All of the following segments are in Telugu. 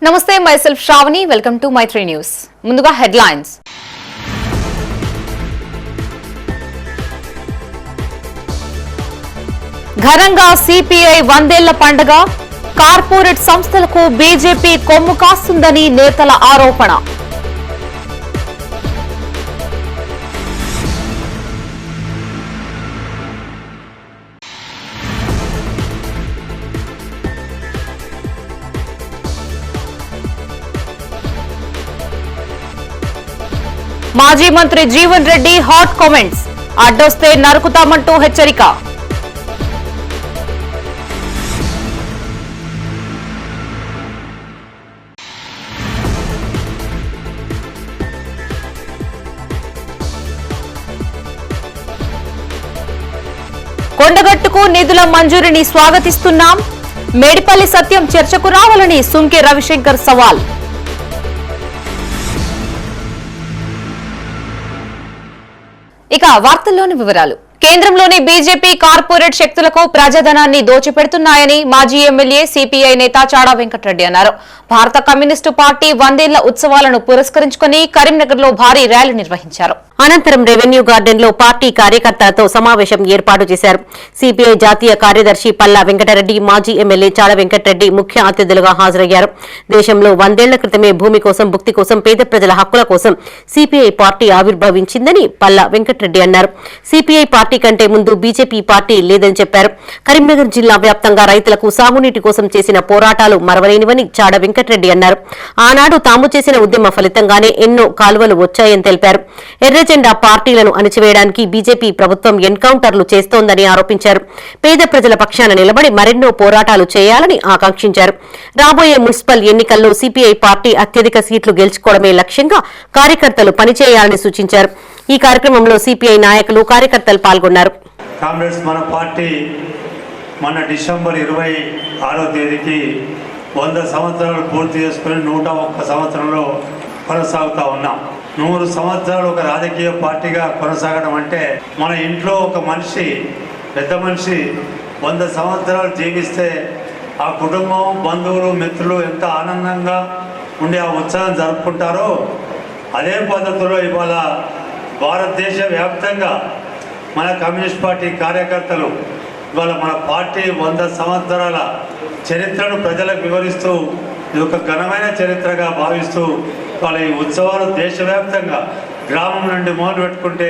నమస్తే myself Shravani welcome to Maithri news ముందుగా హెడ్లైన్స్ ఘనంగా సిపిఐ 100 ఏళ్ల పండుగ కార్పొరేట్ సంస్థలకు బీజేపీ కొమ్ము కాస్తుందని నేతల ఆరోపణ మాజీ మంత్రి జీవన్ రెడ్డి హాట్ కామెంట్స్ అడ్డొస్తే నరుకుతామంటూ హెచ్చరిక కొండగట్టుకు నిధుల మంజూరీని స్వాగతిస్తున్నాం మేడిపల్లి సత్యం చర్చకు రావాలని సుంకె రవిశంకర్ సవాల్ ఇక వార్తల్లోని వివరాలు కేంద్రంలోని బీజేపీ కార్పొరేట్ శక్తులకు ప్రజాధనాన్ని దోచిపెడుతున్నాయని మాజీ ఎమ్మెల్యే సిపిఐ నేత చాడా వెంకటరెడ్డి అన్నారు. భారత కమ్యూనిస్టు పార్టీ 100 ఏళ్ల ఉత్సవాలను పురస్కరించుకుని కరీంనగర్ లో భారీ ర్యాలీ నిర్వహించారు. అనంతరం రెవెన్యూ గార్డెన్ లో పార్టీ కార్యకర్తలతో సమావేశం ఏర్పాటు చేశారు. సిపిఐ జాతీయ కార్యదర్శి పల్లా వెంకటరెడ్డి, మాజీ ఎమ్మెల్యే చాడా వెంకటరెడ్డి ముఖ్య అతిథులుగా హాజరయ్యారు. దేశంలో 100 ఏళ్ల క్రితమే భూమి కోసం, భుక్తి కోసం, పేద ప్రజల హక్కుల కోసం సిపిఐ పార్టీ ఆవిర్భవించిందని పల్లా వెంకటరెడ్డి అన్నారు. సిపిఐ పార్టీ కంటే ముందు బీజేపీ పార్టీ లేదని చెప్పారు. కరీంనగర్ జిల్లా వ్యాప్తంగా రైతులకు సాగునీటి కోసం చేసిన పోరాటాలు మరవలేనివని చాడా వెంకటరెడ్డి అన్నారు. ఆనాడు తాము చేసిన ఉద్యమ ఫలితంగానే ఎన్నో కాలువలు వచ్చాయని తెలిపారు. ఎర్రజెండా పార్టీలను అణిచివేయడానికి బీజేపీ ప్రభుత్వం ఎన్కౌంటర్లు చేస్తోందని ఆరోపించారు. పేద ప్రజల పక్షాన నిలబడి మరెన్నో పోరాటాలు చేయాలని ఆకాంక్షించారు. రాబోయే మున్సిపల్ ఎన్నికల్లో సిపిఐ పార్టీ అత్యధిక సీట్లు గెలుచుకోవడమే లక్ష్యంగా కార్యకర్తలు పనిచేయాలని సూచించారు. ఈ కార్యక్రమంలో సిపిఐ నాయకులు, కార్యకర్తలు పాల్గొన్నారు. కాంగ్రెస్ మన పార్టీ మన డిసెంబర్ 26వ తేదీకి 100 సంవత్సరాలు పూర్తి చేసుకుని 101 సంవత్సరంలో కొనసాగుతూ ఉన్నాం. 100 సంవత్సరాలు ఒక రాజకీయ పార్టీగా కొనసాగడం అంటే మన ఇంట్లో ఒక మనిషి, పెద్ద మనిషి 100 సంవత్సరాలు జీవిస్తే ఆ కుటుంబం, బంధువులు, మిత్రులు ఎంత ఆనందంగా ఉండి ఆ ఉత్సవం జరుపుకుంటారో అదే పద్ధతిలో ఇవాళ భారతదేశ వ్యాప్తంగా మన కమ్యూనిస్ట్ పార్టీ కార్యకర్తలు ఇవాళ మన పార్టీ 100 సంవత్సరాల చరిత్రను ప్రజలకు వివరిస్తూ ఇది ఒక ఘనమైన చరిత్రగా భావిస్తూ వాళ్ళ ఈ ఉత్సవాలు దేశవ్యాప్తంగా గ్రామం నుండి మొదలు పెట్టుకుంటే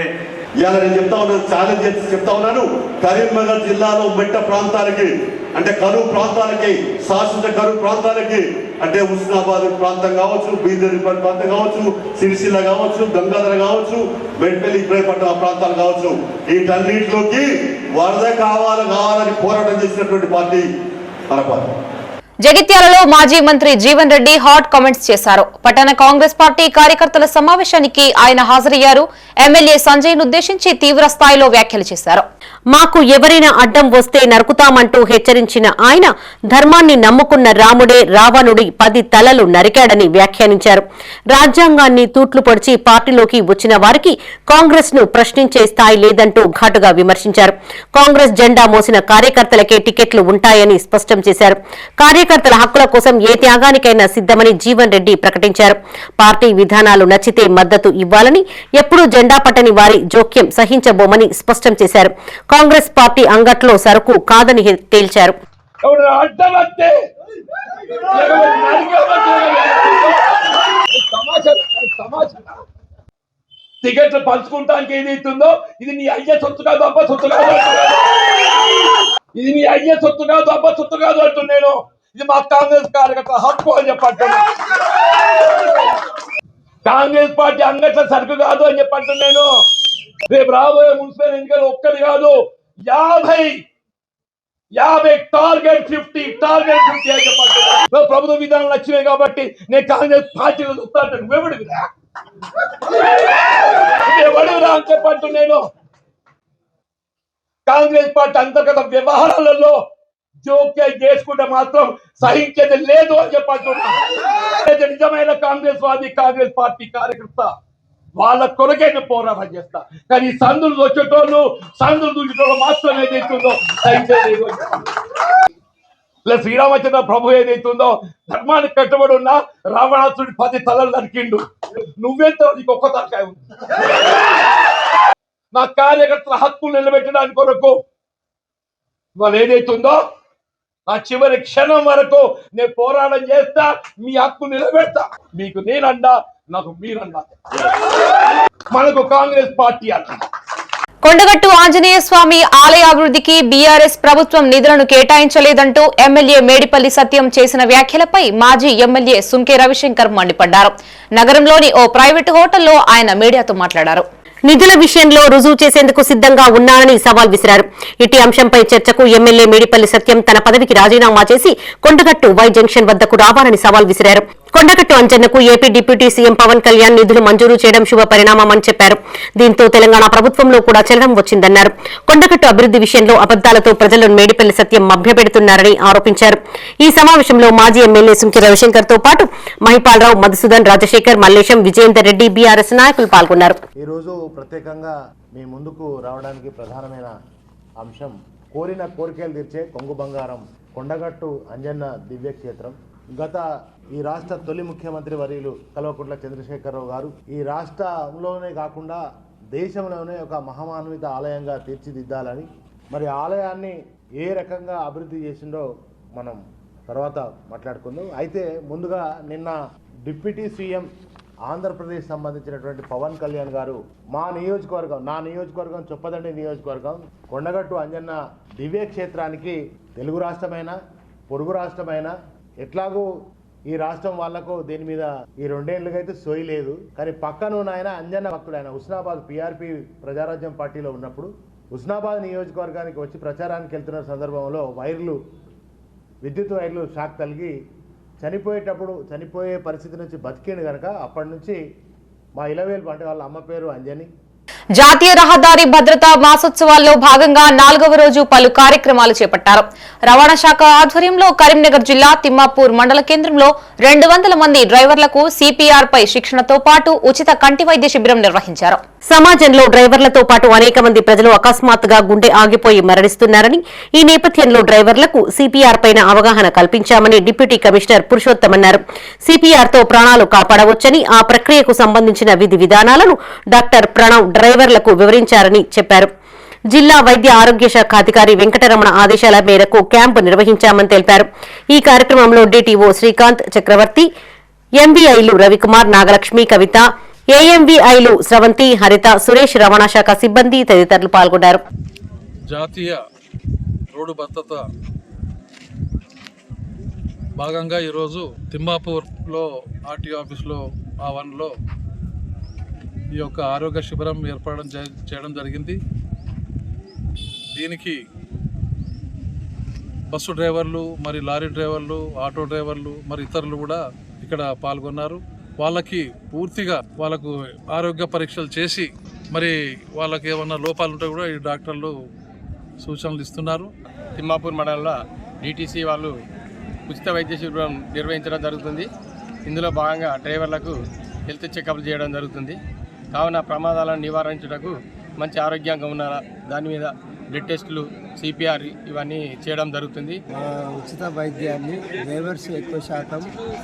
ఇవాళ నేను చెప్తా ఉన్నాను, ఛాలెంజ్ చేసి చెప్తా ఉన్నాను. కరీంనగర్ జిల్లాలో మెట్ట ప్రాంతాలకి అంటే కరువు ప్రాంతాలకి, శాశ్వత కరువు ప్రాంతాలకి అంటే హుస్నాబాద్ ప్రాంతం కావచ్చు, బీదరిపల్లి ప్రాంతం కావచ్చు, సిరిసిల్ల కావచ్చు, గంగాధర కావచ్చు, మెట్పల్లి ఇబ్రాహీంపట్నం ప్రాంతాలు కావచ్చు, వీటన్నిటిలోకి వరద కావాలని పోరాటం చేసినటువంటి పార్టీ మన పార్టీ. జగిత్యాలలో మాజీ మంత్రి జీవన్ రెడ్డి హాట్ కామెంట్స్ చేశారు. పట్టణ కాంగ్రెస్ పార్టీ కార్యకర్తల సమావేశానికి ఆయన హాజరయ్యారు. ఎమ్మెల్యే సంజయ్ను ఉద్దేశించి తీవ్ర స్థాయిలో వ్యాఖ్యలు చేశారు. మాకు ఎవరైనా అడ్డం వస్తే నరుకుతామంటూ హెచ్చరించిన ఆయన ధర్మాన్ని నమ్ముకున్న రాముడే రావణుడి 10 తలలు నరికాడని వ్యాఖ్యానించారు. రాజ్యాంగాన్ని తూట్లు పొడిచి పార్టీలోకి వచ్చిన వారికి కాంగ్రెస్ ను ప్రశ్నించే స్థాయి లేదంటూ ఘాటుగా విమర్శించారు. కాంగ్రెస్ జెండా మోసిన కార్యకర్తలకే టికెట్లు ఉంటాయని స్పష్టం చేశారు. కార్యకర్తల హక్కుల కోసం ఏ త్యాగానికైనా సిద్దమని జీవన్ రెడ్డి ప్రకటించారు. పార్టీ విధానాలు నచ్చితే మద్దతు ఇవ్వాలని, ఎప్పుడూ జెండా పట్టని వారి జోక్యం సహించబోమని స్పష్టం చేశారు. కాంగ్రెస్ పార్టీ అంగట్లో సరుకు కాదని తేల్చారు. టికెట్లు పంచుకుంటానికి ఏదైతుందో ఇది నీ అయ్యే సొత్తు కాదు, అబ్బ సొత్తు కాదు, ఇది నీ అయ్యే సొత్తు కాదు, అబ్బ సొత్తు కాదు అంటున్నాను. ఇది మా కాంగ్రెస్ కార్యకర్త హక్కు అని చెప్పంటున్నా. కాంగ్రెస్ పార్టీ అంగట్ల సరుకు కాదు అని చెప్పంటున్నాను. రేపు రాబోయే మున్సిపల్ ఎన్నికలు ఒక్కటి కాదు 50 టార్గెట్ 50 అని చెప్పంటున్నా. ప్రభుత్వ విధానాలు నచ్చినాయి కాబట్టి నేను కాంగ్రెస్ పార్టీలో చూస్తాను. నువ్వెవడివిరా అని చెప్పంటున్నాను. కాంగ్రెస్ పార్టీ అంతర్గత వ్యవహారాలలో జోక్యం చేసుకుంటే మాత్రం సహించేది లేదు అని చెప్పంటున్నా. నిజమైన కాంగ్రెస్ వాది, కాంగ్రెస్ పార్టీ కార్యకర్త వాళ్ళ కొరకే పోరాటం చేస్తా. కానీ సందులు వచ్చేటోళ్ళు, సందులు దూచేటోళ్ళు మాత్రం ఏదైతుందో సహించేది. లేదా శ్రీరామచంద్ర ప్రభు ఏదైతుందో ధర్మానికి కట్టుబడి ఉన్న రావణాసుడి 10 తలలు నరికిండు. నువ్వెంత నీకు ఒక్క తలకాయ ఉంది. నా కార్యకర్తల హక్కులు నిలబెట్టడానికి కొరకు వాళ్ళు ఏదైతుందో నా చివరి క్షణం వరకు నేను పోరాటం చేస్తా, మీ హక్కు నిలబెడతా. మీకు నేనండా, నాకు మీరండా. మనకు కాంగ్రెస్ పార్టీ అన్న. కొండగట్టు ఆంజనేయ స్వామి ఆలయ అభివృద్ధికి బీఆర్ఎస్ ప్రభుత్వం నిధులను కేటాయించలేదంటూ ఎమ్మెల్యే మేడిపల్లి సత్యం చేసిన వ్యాఖ్యలపై మాజీ ఎమ్మెల్యే సుంకే రవిశంకర్ మండిపడ్డారు. నగరంలోని ఓ ప్రైవేటు హోటల్లో ఆయన మీడియాతో మాట్లాడారు. నిధుల విషయంలో రుజువు చేసేందుకు సిద్దంగా ఉన్నానని సవాల్ విసిరారు. ఇటీ అంశంపై చర్చకు ఎమ్మెల్యే మేడిపల్లి సత్యం తన పదవికి రాజీనామా చేసి కొండగట్టు వై జంక్షన్ వద్దకు రావాలని సవాల్ విసిరారు. కొండగట్టు అంజన్నకు AP deputy CM Pawan Kalyan నిధులు మంజూరు చేయడం శుభ పరిణామమని చెప్పారు. దీంతో తెలంగాణ ప్రభుత్వంలో కూడా చలనం వచ్చిందన్నారు. కొండగట్టు అభివృద్ది విషయంలో అబద్దాలతో ప్రజలను మేడిపల్లి సత్యం మభ్యపెడుతున్నారని ఆరోపించారు. ఈ సమావేశంలో మాజీ ఎమ్మెల్యే సుంకి రవిశంకర్ తో పాటు మహిపాలరావు, మధుసూదన్, రాజశేఖర్, మల్లేశం, విజయేందర్ రెడ్డి, బీఆర్ఎస్ నాయకులు పాల్గొన్నారు. ఈ రోజు ప్రత్యేకంగా మీ ముందుకు రావడానికి ప్రధానమైన అంశం కోరిన కోరికలు తీర్చే కొంగు బంగారం కొండగట్టు అంజన్న దివ్యక్షేత్రం. ఈ రాష్ట్ర తొలి ముఖ్యమంత్రి వర్యులు కల్వకుంట్ల చంద్రశేఖరరావు గారు ఈ రాష్ట్రంలోనే కాకుండా దేశంలోనే ఒక మహామాన్విత ఆలయంగా తీర్చిదిద్దాలని, మరి ఆలయాన్ని ఏ రకంగా అభివృద్ధి చేసిండో మనం తర్వాత మాట్లాడుకుందాం. అయితే ముందుగా నిన్న డిప్యూటీ సీఎం ఆంధ్రప్రదేశ్ సంబంధించినటువంటి పవన్ కళ్యాణ్ గారు మా నియోజకవర్గం, నా నియోజకవర్గం చొప్పదండి నియోజకవర్గం కొండగట్టు అంజన్న దివ్యక్షేత్రానికి తెలుగు రాష్ట్రమైన పొరుగు రాష్ట్రమైన ఎట్లాగూ ఈ రాష్ట్రం వాళ్లకు దీని మీద ఈ 2 ఏళ్లుగా అయితే సోయి లేదు. కానీ పక్కన ఆయన అంజన్న భక్తుడు, ఆయన హుస్నాబాద్ పీఆర్పీ ప్రజారాజ్యం పార్టీలో ఉన్నప్పుడు హుస్నాబాద్ నియోజకవర్గానికి వచ్చి ప్రచారానికి వెళ్తున్న సందర్భంలో విద్యుత్ వైర్లు షాక్ తగిలి చనిపోయే పరిస్థితి నుంచి బతికిండు కనుక అప్పటి నుంచి మా ఇలవేలు అంటే వాళ్ళ అమ్మ పేరు అంజని. జాతీయ రహదారి భద్రతా మాసోత్సవాల్లో భాగంగా 4వ రోజు పలు కార్యక్రమాలు చేపట్టారు. రవాణా శాఖ ఆధ్వర్యంలో కరీంనగర్ జిల్లా తిమ్మాపూర్ మండల కేంద్రంలో 200 మంది డ్రైవర్లకు సిపిఆర్ పై శిక్షణతో పాటు ఉచిత కంటి వైద్య శిబిరం నిర్వహించారు. సమాజంలో డ్రైవర్లతో పాటు అనేక మంది ప్రజలు అకస్మాత్తుగా గుండె ఆగిపోయి మరణిస్తున్నారని, ఈ నేపథ్యంలో డ్రైవర్లకు సిపిఆర్ పైన అవగాహన కల్పించామని డిప్యూటీ కమిషనర్ పురుషోత్తం అన్నారు. సిపిఆర్ తో ప్రాణాలు కాపాడవచ్చని, ఆ ప్రక్రియకు సంబంధించిన విధి విధానాలను డాక్టర్ ప్రణవ్ డ్రైవర్లకు వివరించారని చెప్పారు. జిల్లా వైద్య ఆరోగ్య శాఖ అధికారి వెంకటరమణ ఆదేశాల మేరకు క్యాంపు నిర్వహించామని తెలిపారు. ఈ కార్యక్రమంలో డిటిఓ శ్రీకాంత్, చక్రవర్తి, ఎంబీఐలు రవికుమార్, నాగలక్ష్మి, కవిత, ఏఎంవీఐలు స్రవంతి, హరిత, సురేష్, రవాణా శాఖ సిబ్బంది తదితరులు పాల్గొన్నారు. జాతీయ రోడ్డు భద్రత భాగంగా ఈరోజు తిమ్మాపూర్లో ఆర్టీ ఆఫీస్లో ఆవరణలో ఈ యొక్క ఆరోగ్య శిబిరం ఏర్పాటు చేయడం జరిగింది. దీనికి బస్సు డ్రైవర్లు, మరి లారీ డ్రైవర్లు, ఆటో డ్రైవర్లు, మరి ఇతరులు కూడా ఇక్కడ పాల్గొన్నారు. వాళ్ళకి పూర్తిగా వాళ్ళకు ఆరోగ్య పరీక్షలు చేసి మరి వాళ్ళకి ఏమన్నా లోపాలు ఉంటే కూడా ఈ డాక్టర్లు సూచనలు ఇస్తున్నారు. తిమ్మాపూర్ మండలంలో డిటీసీ వాళ్ళు ఉచిత వైద్య శిబిరం నిర్వహించడం జరుగుతుంది. ఇందులో భాగంగా డ్రైవర్లకు హెల్త్ చెకప్లు చేయడం జరుగుతుంది. కావున ప్రమాదాలను నివారించుటకు మంచి ఆరోగ్యంగా ఉన్నారా దాని మీద బ్లడ్ టెస్టులు, సిపిఆర్ ఇవన్నీ చేయడం జరుగుతుంది. ఉచిత వైద్యాన్ని డ్రైవర్స్ ఎక్కువ శాతం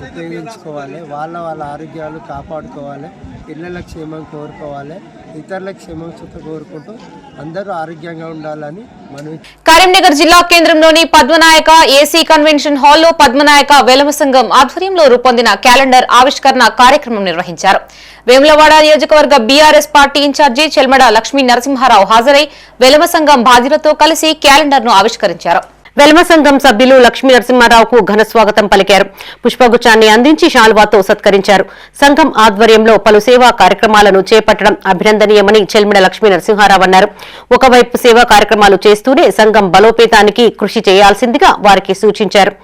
ఉపయోగించుకోవాలి. వాళ్ళ ఆరోగ్యాలు కాపాడుకోవాలి. పిల్లల క్షేమం కోరుకోవాలి. ఇతరుల క్షేమం కోరుకుంటూ అందరూ ఆరోగ్యంగా ఉండాలని మనం. కరీంనగర్ జిల్లా కేంద్రంలోని పద్మనాయక ఏసీ కన్వెన్షన్ హాల్లో పద్మనాయక వెలమ సంఘం ఆధ్వర్యంలో రూపొందిన క్యాలెండర్ ఆవిష్కరణ కార్యక్రమం నిర్వహించారు. వేములవాడ నియోజకవర్గ BRS party incharge Chelmeda Lakshmi Narasimharao హాజరై వెలమ సంఘం బాధ్యులతో కలిసి క్యాలెండర్ ను ఆవిష్కరించారు. వెలమ సంఘం సభ్యులు లక్ష్మీ నరసింహారావుకు ఘన స్వాగతం పలికారు. పుష్పగుచ్చాన్ని అందించి శాల్వాతో సత్కరించారు. సంఘం ఆధ్వర్యంలో పలు సేవా కార్యక్రమాలను చేపట్టడం అభినందనీయమని చెల్మిడ లక్ష్మీ నరసింహారావు అన్నారు. ఒకవైపు సేవా కార్యక్రమాలు చేస్తూనే సంఘం బలోపేతానికి కృషి చేయాల్సిందిగా వారికి సూచించారు.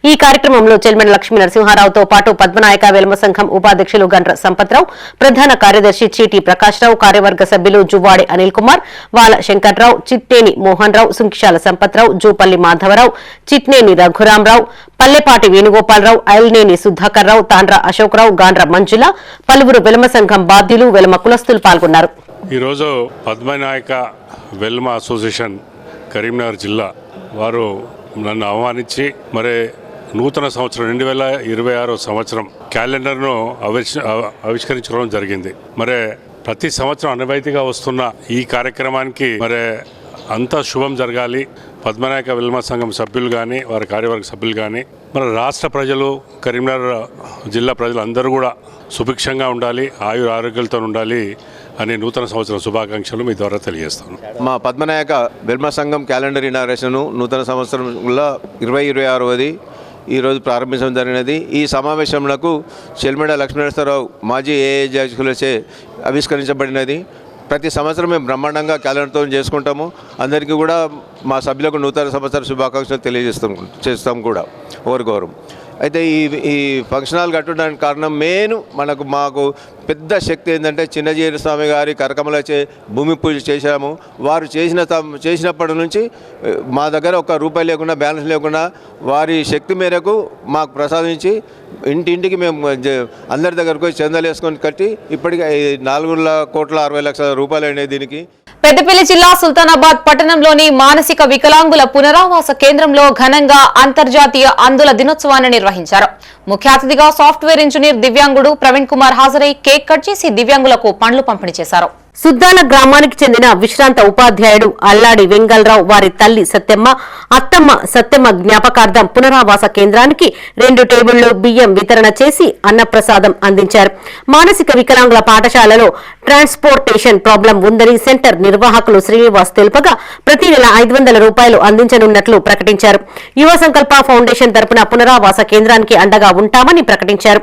ఈ కార్యక్రమంలో చెల్మెడ లక్ష్మీ నరసింహారావుతో పాటు పద్మనాయక వెలమ సంఘం ఉపాధ్యక్షులు గండ్ర సంపత్రావు, ప్రధాన కార్యదర్శి చీటి ప్రకాశ్రావు, కార్యవర్గ సభ్యులు జువ్వాడి అనిల్ కుమార్, వాల శంకర్రావు, చిట్టేని మోహన్ రావు, సుంకిశాల సంపత్రావు, జూపల్లి మాధవరావు, చిట్నేని రఘురామరావు, పల్లెపాటి వేణుగోపాలరావు, ఐల్నేని సుధాకర్ రావు, తాండ్ర అశోక్రావు, గాండ్ర మంజుల, పలువురు వెలమ సంఘం బాధ్యులు, వెలమ కులస్తులు పాల్గొన్నారు. ఈరోజు పద్మనాయక వెల్మ అసోసియేషన్ కరీంనగర్ జిల్లా వారు నన్ను ఆహ్వానించి మరి నూతన సంవత్సరం 2026 సంవత్సరం క్యాలెండర్ను ఆవిష్కరించుకోవడం జరిగింది. మరి ప్రతి సంవత్సరం అనువైతిగా వస్తున్న ఈ కార్యక్రమానికి మరి అంతా శుభం జరగాలి. పద్మనాయక విల్మ సంఘం సభ్యులు కానీ వారి కార్యవర్గ సభ్యులు కానీ మన రాష్ట్ర ప్రజలు కరీంనగర్ జిల్లా ప్రజలు అందరూ కూడా సుభిక్షంగా ఉండాలి, ఆరోగ్యాలతో ఉండాలి అని నూతన సంవత్సరం శుభాకాంక్షలు మీ ద్వారా తెలియజేస్తాను. మా పద్మనాయక విల్మ సంఘం క్యాలెండర్ ఇనాగ్రేషన్ నూతన సంవత్సరంలో 2026 ఈరోజు ప్రారంభించడం జరిగినది. ఈ సమావేశంలో చెల్మెడ లక్ష్మీనరసింహరావు మాజీ ఏఏ అధ్యక్షులచే ఆవిష్కరించబడినది. ప్రతి సంవత్సరం మేము బ్రహ్మాండంగా క్యాలెండర్తో చేసుకుంటాము. అందరికీ కూడా మా సభ్యులకు నూతన సంవత్సర శుభాకాంక్షలు చేస్తాం కూడా ఒకరికొకరు. అయితే ఈ ఫంక్షన్ హాల్ కట్టడానికి కారణం మాకు పెద్ద శక్తి ఏంటంటే చిన్నజీర స్వామి గారి కరకమలచే భూమి పూజ చేశాము. వారు చేసినప్పటి నుంచి మా దగ్గర ₹1 లేకుండా బ్యాలెన్స్ లేకుండా వారి శక్తి మేరకు మాకు ప్రసాదించి ఇంటింటికి మేము అందరి దగ్గరకు పోయి చందాలు వేసుకొని కట్టి ఇప్పటికీ ₹4,60,00,000 అయినాయి దీనికి. పెద్దపల్లి జిల్లా సుల్తానాబాద్ పట్టణంలోని మానసిక వికలాంగుల పునరావాస కేంద్రంలో ఘనంగా అంతర్జాతీయ అంధుల దినోత్సవాన్ని నిర్వహించారు. ముఖ్య అతిథిగా సాఫ్ట్వేర్ ఇంజనీర్ దివ్యాంగుడు ప్రవీణ్ కుమార్ హాజరై కేక్ కట్ చేసి దివ్యాంగులకు పండ్లు పంపిణీ చేశారు. సుద్దాల గ్రామానికి చెందిన విశ్రాంత ఉపాధ్యాయుడు అల్లాడి వెంగళరావు వారి తల్లి సత్యమ్మ, అత్తమ్మ సత్యమ్మ జ్ఞాపకార్థం పునరావాస కేంద్రానికి 2 టేబుళ్లు బియ్యం వితరణ చేసి అన్నప్రసాదం అందించారు. మానసిక వికలాంగుల పాఠశాలలో ట్రాన్స్పోర్టేషన్ ప్రాబ్లం ఉందని సెంటర్ నిర్వాహకులు శ్రీనివాస్ తెలుపగా ప్రతి నెల ₹500 అందించనున్నట్లు ప్రకటించారు. యువ సంకల్ప ఫౌండేషన్ తరపున పునరావాస కేంద్రానికి అండగా ఉంటామని ప్రకటించారు.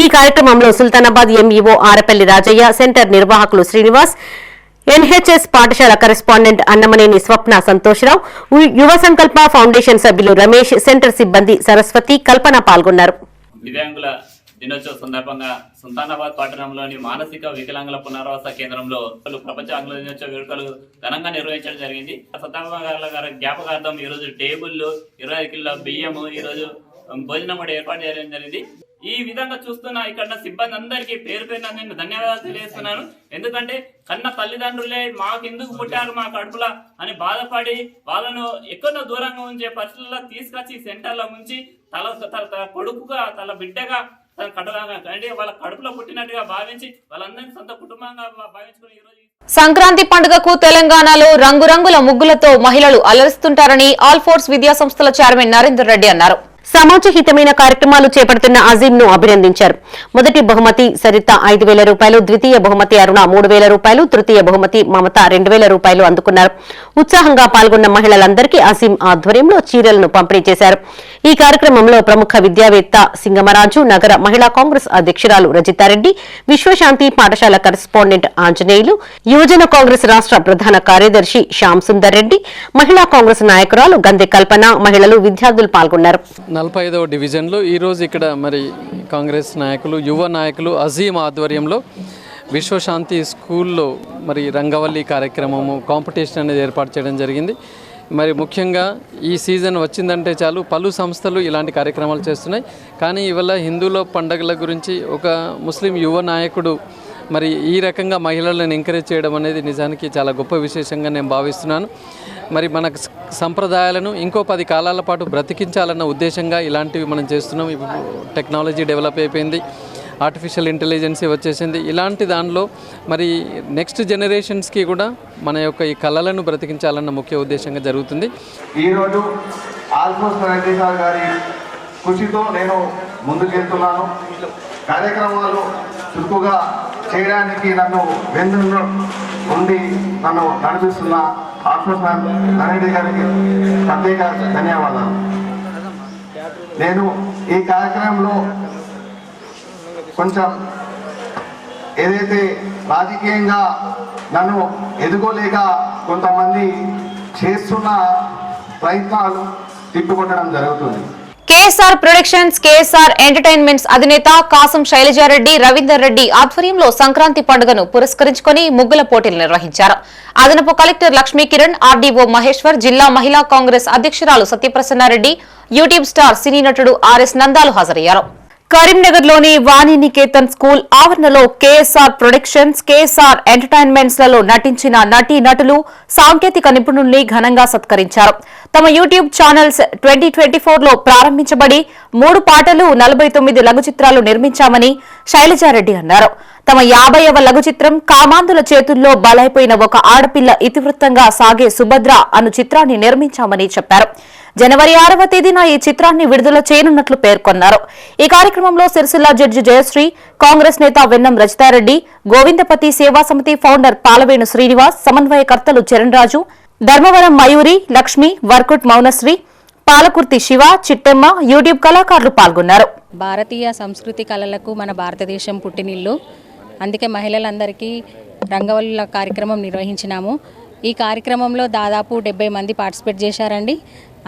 ఈ కార్యక్రమంలో సుల్తానాబాద్ ఎంఈఓ ఆరపల్లి రాజయ్య, సెంటర్ నిర్వాహకులు శ్రీనివాస్, ఎన్హెచ్ఎస్ పాఠశాల కరెస్పాండెంట్ అన్నమనేని స్వప్న సంతోష్రావు, యువ సంకల్ప ఫౌండేషన్ సభ్యులు రమేష్, సెంటర్ సిబ్బంది సరస్వతి, కల్పన పాల్గొన్నారు. దివ్యాంగుల దినోత్సవ సందర్భంగా సుల్తానాబాద్ పట్టణంలోని మానసిక వికలాంగుల పునరావాస కేంద్రంలో ప్రపంచ ఆంగ్ల దినోత్సవ వేడుకలు ఘనంగా నిర్వహించడం జరిగింది. సత్యమ్మ గారి జ్ఞాపకార్థం ఈరోజు టేబుల్లు, 20 కిలోల బియ్యము, ఈరోజు భోజనం కూడా ఏర్పాటు చేయడం జరిగింది. ఈ విధంగా చూస్తున్న ఇక్కడ సిబ్బంది అందరికీ పేరు పేరున నేను ధన్యవాదాలు తెలియజేస్తున్నాను. ఎందుకంటే కన్న తల్లిదండ్రులే మాకెందుకు పుట్టారు మా కడుపులా అని బాధపడి వాళ్ళను ఎక్కడో దూరంగా ఉంచే పరిస్థితుల్లో తీసుకొచ్చి సెంటర్లో ఉంచి తల కొడుకుగా తల బిడ్డగా అంటే వాళ్ళ కడుపులో పుట్టినట్టుగా భావించి వాళ్ళందరినీ సొంత కుటుంబంగా భావించుకుని ఈరోజు సంక్రాంతి పండుగకు తెలంగాణలో రంగురంగుల ముగ్గులతో మహిళలు అలరిస్తుంటారని ఆల్ ఫోర్స్ విద్యా సంస్థల చైర్మన్ నరేందర్ రెడ్డి అన్నారు. సమాజహితమైన కార్యక్రమాలు చేపడుతున్న అజీం ను అభినందించారు. మొదటి బహుమతి సరిత ₹5,000, ద్వితీయ బహుమతి అరుణ ₹3,000, తృతీయ బహుమతి మమత ₹2,000 అందుకున్నారు. ఉత్సాహంగా పాల్గొన్న మహిళలందరికీ అజీం ఆధ్వర్యంలో చీరలను పంపిణీ చేశారు. ఈ కార్యక్రమంలో ప్రముఖ విద్యావేత్త సింగమరాజు, నగర మహిళా కాంగ్రెస్ అధ్యక్షురాలు రజితారెడ్డి, విశ్వశాంతి పాఠశాల కరెస్పాండెంట్ ఆంజనేయులు, యువజన కాంగ్రెస్ రాష్ట్ర ప్రధాన కార్యదర్శి శ్యామ్ సుందర్ రెడ్డి, మహిళా కాంగ్రెస్ నాయకురాలు గందె కల్పన, మహిళలు, విద్యార్థులు పాల్గొన్నారు. 45వ డివిజన్లో ఈరోజు ఇక్కడ మరి కాంగ్రెస్ నాయకులు, యువ నాయకులు అజీం ఆధ్వర్యంలో విశ్వశాంతి స్కూల్లో మరి రంగవల్లి కార్యక్రమము కాంపిటీషన్ అనేది ఏర్పాటు చేయడం జరిగింది. మరి ముఖ్యంగా ఈ సీజన్ వచ్చిందంటే చాలు పలు సంస్థలు ఇలాంటి కార్యక్రమాలు చేస్తున్నాయి. కానీ ఇవాళ హిందువుల పండుగల గురించి ఒక ముస్లిం యువ నాయకుడు మరి ఈ రకంగా మహిళలను ఎంకరేజ్ చేయడం అనేది నిజానికి చాలా గొప్ప విశేషంగా నేను భావిస్తున్నాను. మరి మన సంప్రదాయాలను ఇంకో 10 కాలాల పాటు బ్రతికించాలన్న ఉద్దేశంగా ఇలాంటివి మనం చేస్తున్నాం. ఇప్పుడు టెక్నాలజీ డెవలప్ అయిపోయింది, ఆర్టిఫిషియల్ ఇంటెలిజెన్సీ వచ్చేసింది. ఇలాంటి దానిలో మరి నెక్స్ట్ జనరేషన్స్కి కూడా మన యొక్క ఈ కళలను బ్రతికించాలన్న ముఖ్య ఉద్దేశంగా జరుగుతుంది. ఈరోజు ఆల్ఫోర్స్ గారి కృషితో నేను ముందుకెళ్తున్నాను. కార్యక్రమాలు చురుకుగా చేయడానికి నన్ను వెన్ను ఉండి నన్ను నడిపిస్తున్న ఆల్ఫోర్స్ నరేంద్ర గారికి ప్రత్యేక ధన్యవాదాలు. నేను ఈ కార్యక్రమంలో కొంచెం ఏదైతే రాజకీయంగా నన్ను ఎదుకోలేక కొంతమంది చేస్తున్న ప్రయత్నాలు తిప్పికొట్టడం జరుగుతుంది. కేఎస్ఆర్ ప్రొడక్షన్స్, కేఎస్ఆర్ ఎంటర్టైన్మెంట్స్ అధినేత కాసం శైలజారెడ్డి, రవీందర్ రెడ్డి ఆధ్వర్యంలో సంక్రాంతి పండుగను పురస్కరించుకుని ముగ్గుల పోటీలు నిర్వహించారు. అదనపు కలెక్టర్ లక్ష్మీ కిరణ్, ఆర్డీఓ మహేశ్వర్, జిల్లా మహిళా కాంగ్రెస్ అధ్యక్షురాలు సత్యప్రసన్నారెడ్డి, యూట్యూబ్ స్టార్ సినీ నటుడు ఆర్ఎస్ నందాలు హాజరయ్యారు. కరీంనగర్లోని వాణినికేతన్ స్కూల్ ఆవరణలో కేఎస్ఆర్ ప్రొడక్షన్స్, కేఎస్ఆర్ ఎంటర్టైన్మెంట్స్ లలో నటించిన నటీ నటులు, సాంకేతిక నిపుణుల్ని ఘనంగా సత్కరించారు. తమ యూట్యూబ్ ఛానల్స్ 2024లో ప్రారంభించబడి 3 పాటలు, 49 లఘు చిత్రాలు నిర్మించామని శైలజారెడ్డి అన్నారు. తమ 50వ లఘు చిత్రం కామాంధుల చేతుల్లో బలైపోయిన ఒక ఆడపిల్ల ఇతివృత్తంగా సాగే సుభద్ర అను చిత్రాన్ని నిర్మించామని చెప్పారు. జనవరి 6వ తేదీన ఈ చిత్రాన్ని విడుదల చేయనున్నట్లు పేర్కొన్నారు. ఈ కార్యక్రమంలో సిరిసిల్ల జడ్జి జయశ్రీ, కాంగ్రెస్ నేత వెన్నం రజితారెడ్డి, గోవిందపతి సేవా సమితి ఫౌండర్ పాలవేణు శ్రీనివాస్, సమన్వయకర్తలు చరణ్ రాజు, ధర్మవరం మయూరి, లక్ష్మి, వర్కుట్ మౌనశ్రీ, పాలకుర్తి శివ, చిట్టెమ్మ, యూట్యూబ్ కళాకారులు పాల్గొన్నారు. భారతీయ సంస్కృతి కళలకు మన భారతదేశం పుట్టినిల్లు. అందుకే మహిళలందరికీ రంగవల్లుల కార్యక్రమం నిర్వహించినాము. ఈ కార్యక్రమంలో దాదాపు 70 మంది పార్టిసిపేట్ చేశారండి.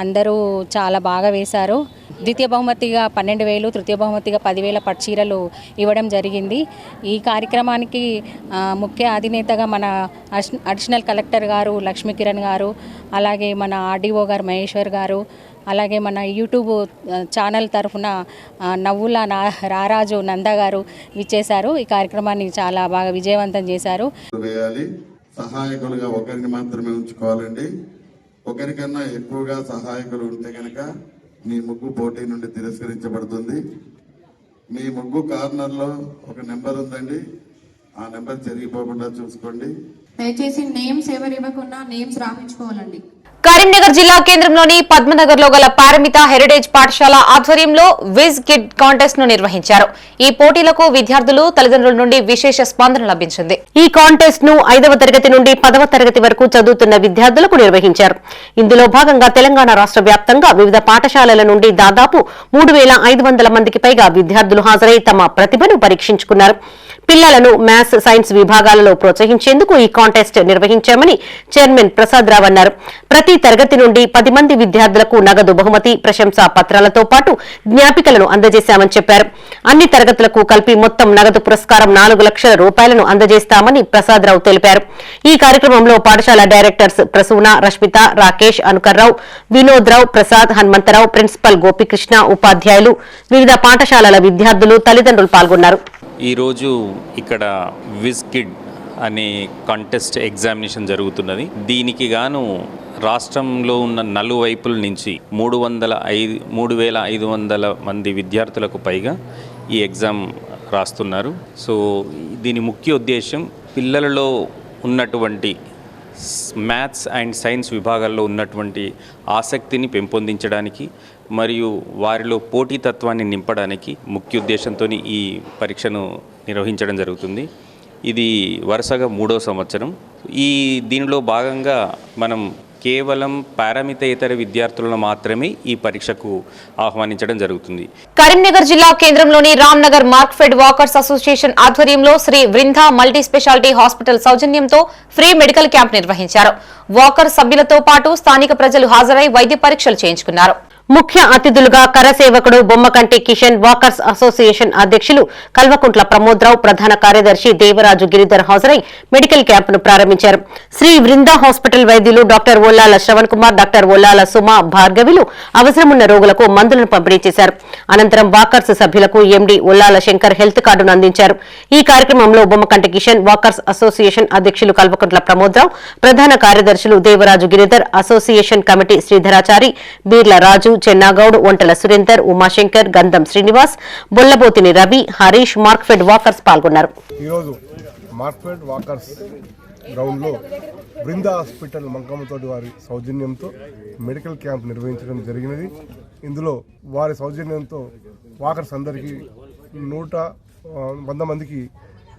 అందరూ చాలా బాగా వేశారు. ద్వితీయ బహుమతిగా 12,000, తృతీయ బహుమతిగా 10,000 పట్టు చీరలు ఇవ్వడం జరిగింది. ఈ కార్యక్రమానికి ముఖ్య అధినేతగా మన అడిషనల్ కలెక్టర్ గారు లక్ష్మీ కిరణ్ గారు, అలాగే మన ఆర్డీఓ గారు మహేశ్వర్ గారు, అలాగే మన యూట్యూబ్ ఛానల్ తరఫున నవ్వుల రారాజు నంద గారు విచ్చేశారు. ఈ కార్యక్రమాన్ని చాలా బాగా విజయవంతం చేశారు. సహాయకులుగా ఒకరిని మాత్రమే ఉంచుకోవాలండి. ఒకరికన్నా ఎక్కువగా సహాయకులు ఉంటే కనుక మీ ముగ్గు పోటీ నుండి తిరస్కరించబడుతుంది. మీ ముగ్గు కార్నర్లో ఒక నెంబర్ ఉందండి, ఆ నెంబర్ చెరిగిపోకుండా చూసుకోండి. దయచేసి నేమ్స్ ఎవరు ఇవ్వకుండా నేమ్స్ రాయించుకోవాలండి. కరీంనగర్ జిల్లా కేంద్రంలోని పద్మనగర్ లో గల పారమిత హెరిటేజ్ పాఠశాల ఆధ్వర్యంలో విజ్ కిడ్ కాంటెస్ట్ ను నిర్వహించారు. ఈ పోటీలకు విద్యార్థులు, తల్లిదండ్రుల నుండి విశేష స్పందన లభించింది. ఈ కాంటెస్ట్ ను 5వ తరగతి నుండి 10వ తరగతి వరకు చదువుతున్న విద్యార్థులకు నిర్వహించారు. ఇందులో భాగంగా తెలంగాణ రాష్ట్ర వ్యాప్తంగా వివిధ పాఠశాలల నుండి దాదాపు 3,500 మందికి పైగా విద్యార్థులు హాజరై తమ ప్రతిభను పరీక్షించుకున్నారు. పిల్లలను మ్యాథ్స్, సైన్స్ విభాగాలలో ప్రోత్సహించేందుకు ఈ కాంటెస్ట్ నిర్వహించామని చైర్మన్ ప్రసాద్ రావు అన్నారు. ప్రతి తరగతి నుండి 10 మంది విద్యార్థులకు నగదు బహుమతి, ప్రశంసా పత్రాలతో పాటు జ్ఞాపికలను అందజేశామని చెప్పారు. అన్ని తరగతులకు కలిపి మొత్తం నగదు పురస్కారం 4 లక్షల రూపాయలను అందజేస్తామని ప్రసాద్ రావు తెలిపారు. ఈ కార్యక్రమంలో పాఠశాల డైరెక్టర్స్ ప్రసూన, రష్మిత, రాకేష్, అనుకర్రావు, వినోద్ రావు, ప్రసాద్, హనుమంతరావు, ప్రిన్సిపల్ గోపికృష్ణ, ఉపాధ్యాయులు, వివిధ పాఠశాలల విద్యార్థులు, తల్లిదండ్రులు పాల్గొన్నారు. ఈరోజు ఇక్కడ విజ్ కిడ్ అనే కాంటెస్ట్ ఎగ్జామినేషన్ జరుగుతున్నది. దీనికి గాను రాష్ట్రంలో ఉన్న నలువైపుల నుంచి 3,500 మంది విద్యార్థులకు పైగా ఈ ఎగ్జామ్ రాస్తున్నారు. సో దీని ముఖ్య ఉద్దేశం పిల్లలలో ఉన్నటువంటి మ్యాథ్స్ అండ్ సైన్స్ విభాగాల్లో ఉన్నటువంటి ఆసక్తిని పెంపొందించడానికి మరియు వారిలో పోటీతత్వాన్ని నింపడానికి ముఖ్య ఉద్దేశంతో ఈ పరీక్షను నిర్వహించడం జరుగుతుంది. ఇది వరుసగా 3వ సంవత్సరం. దీనిలో భాగంగా మనం కేవలం పారామితేతర విద్యార్థులను మాత్రమే ఈ పరీక్షకు ఆహ్వానించడం జరుగుతుంది. కరీంనగర్ జిల్లా కేంద్రంలోని రామ్నగర్ మార్క్ఫెడ్ వాకర్స్ అసోసియేషన్ ఆధ్వర్యంలో Sri Brinda multi specialty hospital సౌజన్యంతో ఫ్రీ మెడికల్ క్యాంప్ నిర్వహించారు. వాకర్ సభ్యులతో పాటు స్థానిక ప్రజలు హాజరై వైద్య పరీక్షలు చేయించుకున్నారు. ముఖ్య అతిథులుగా కరసేవకుడు బొమ్మకంటి కిషన్, వాకర్స్ అసోసియేషన్ అధ్యక్షులు కల్వకుంట్ల ప్రమోద్రావు, ప్రధాన కార్యదర్శి దేవరాజు గిరిధర్ హాజరై మెడికల్ క్యాంపును ప్రారంభించారు. శ్రీ బృందా హాస్పిటల్ వైద్యులు డాక్టర్ ఒల్లాల శ్రవణ్ కుమార్, డాక్టర్ ఒల్లాల సుమ భార్గవిలు అవసరమున్న రోగులకు మందులను పంపిణీ చేశారు. అనంతరం వాకర్స్ సభ్యులకు ఎండీ ఒల్లాల శంకర్ హెల్త్ కార్డును అందించారు. ఈ కార్యక్రమంలో బొమ్మకంటి కిషన్, వాకర్స్ అసోసియేషన్ అధ్యక్షులు కల్వకుంట్ల ప్రమోద్రావు, ప్రధాన కార్యదర్శులు దేవరాజు గిరిధర్, అసోసియేషన్ కమిటీ శ్రీధరాచారి, బీర్ల రాజు, చెన్నాగౌడ్, ఒంటల సురేందర్, ఉమాశంకర్, గంధం శ్రీనివాస్, బొల్లబోతిని రవి, హరీష్, మార్క్ఫెడ్ వాకర్స్ పాల్గొన్నారు. ఈరోజు మార్క్ఫెడ్ వాకర్స్ గ్రౌండ్ లో బృందా హాస్పిటల్ మంకమ్మతోటి వారి సౌజన్యంతో మెడికల్ క్యాంప్ నిర్వహించడం జరిగినది. ఇందులో వారి సౌజన్యంతో వాకర్స్ అందరికీ 100 మందికి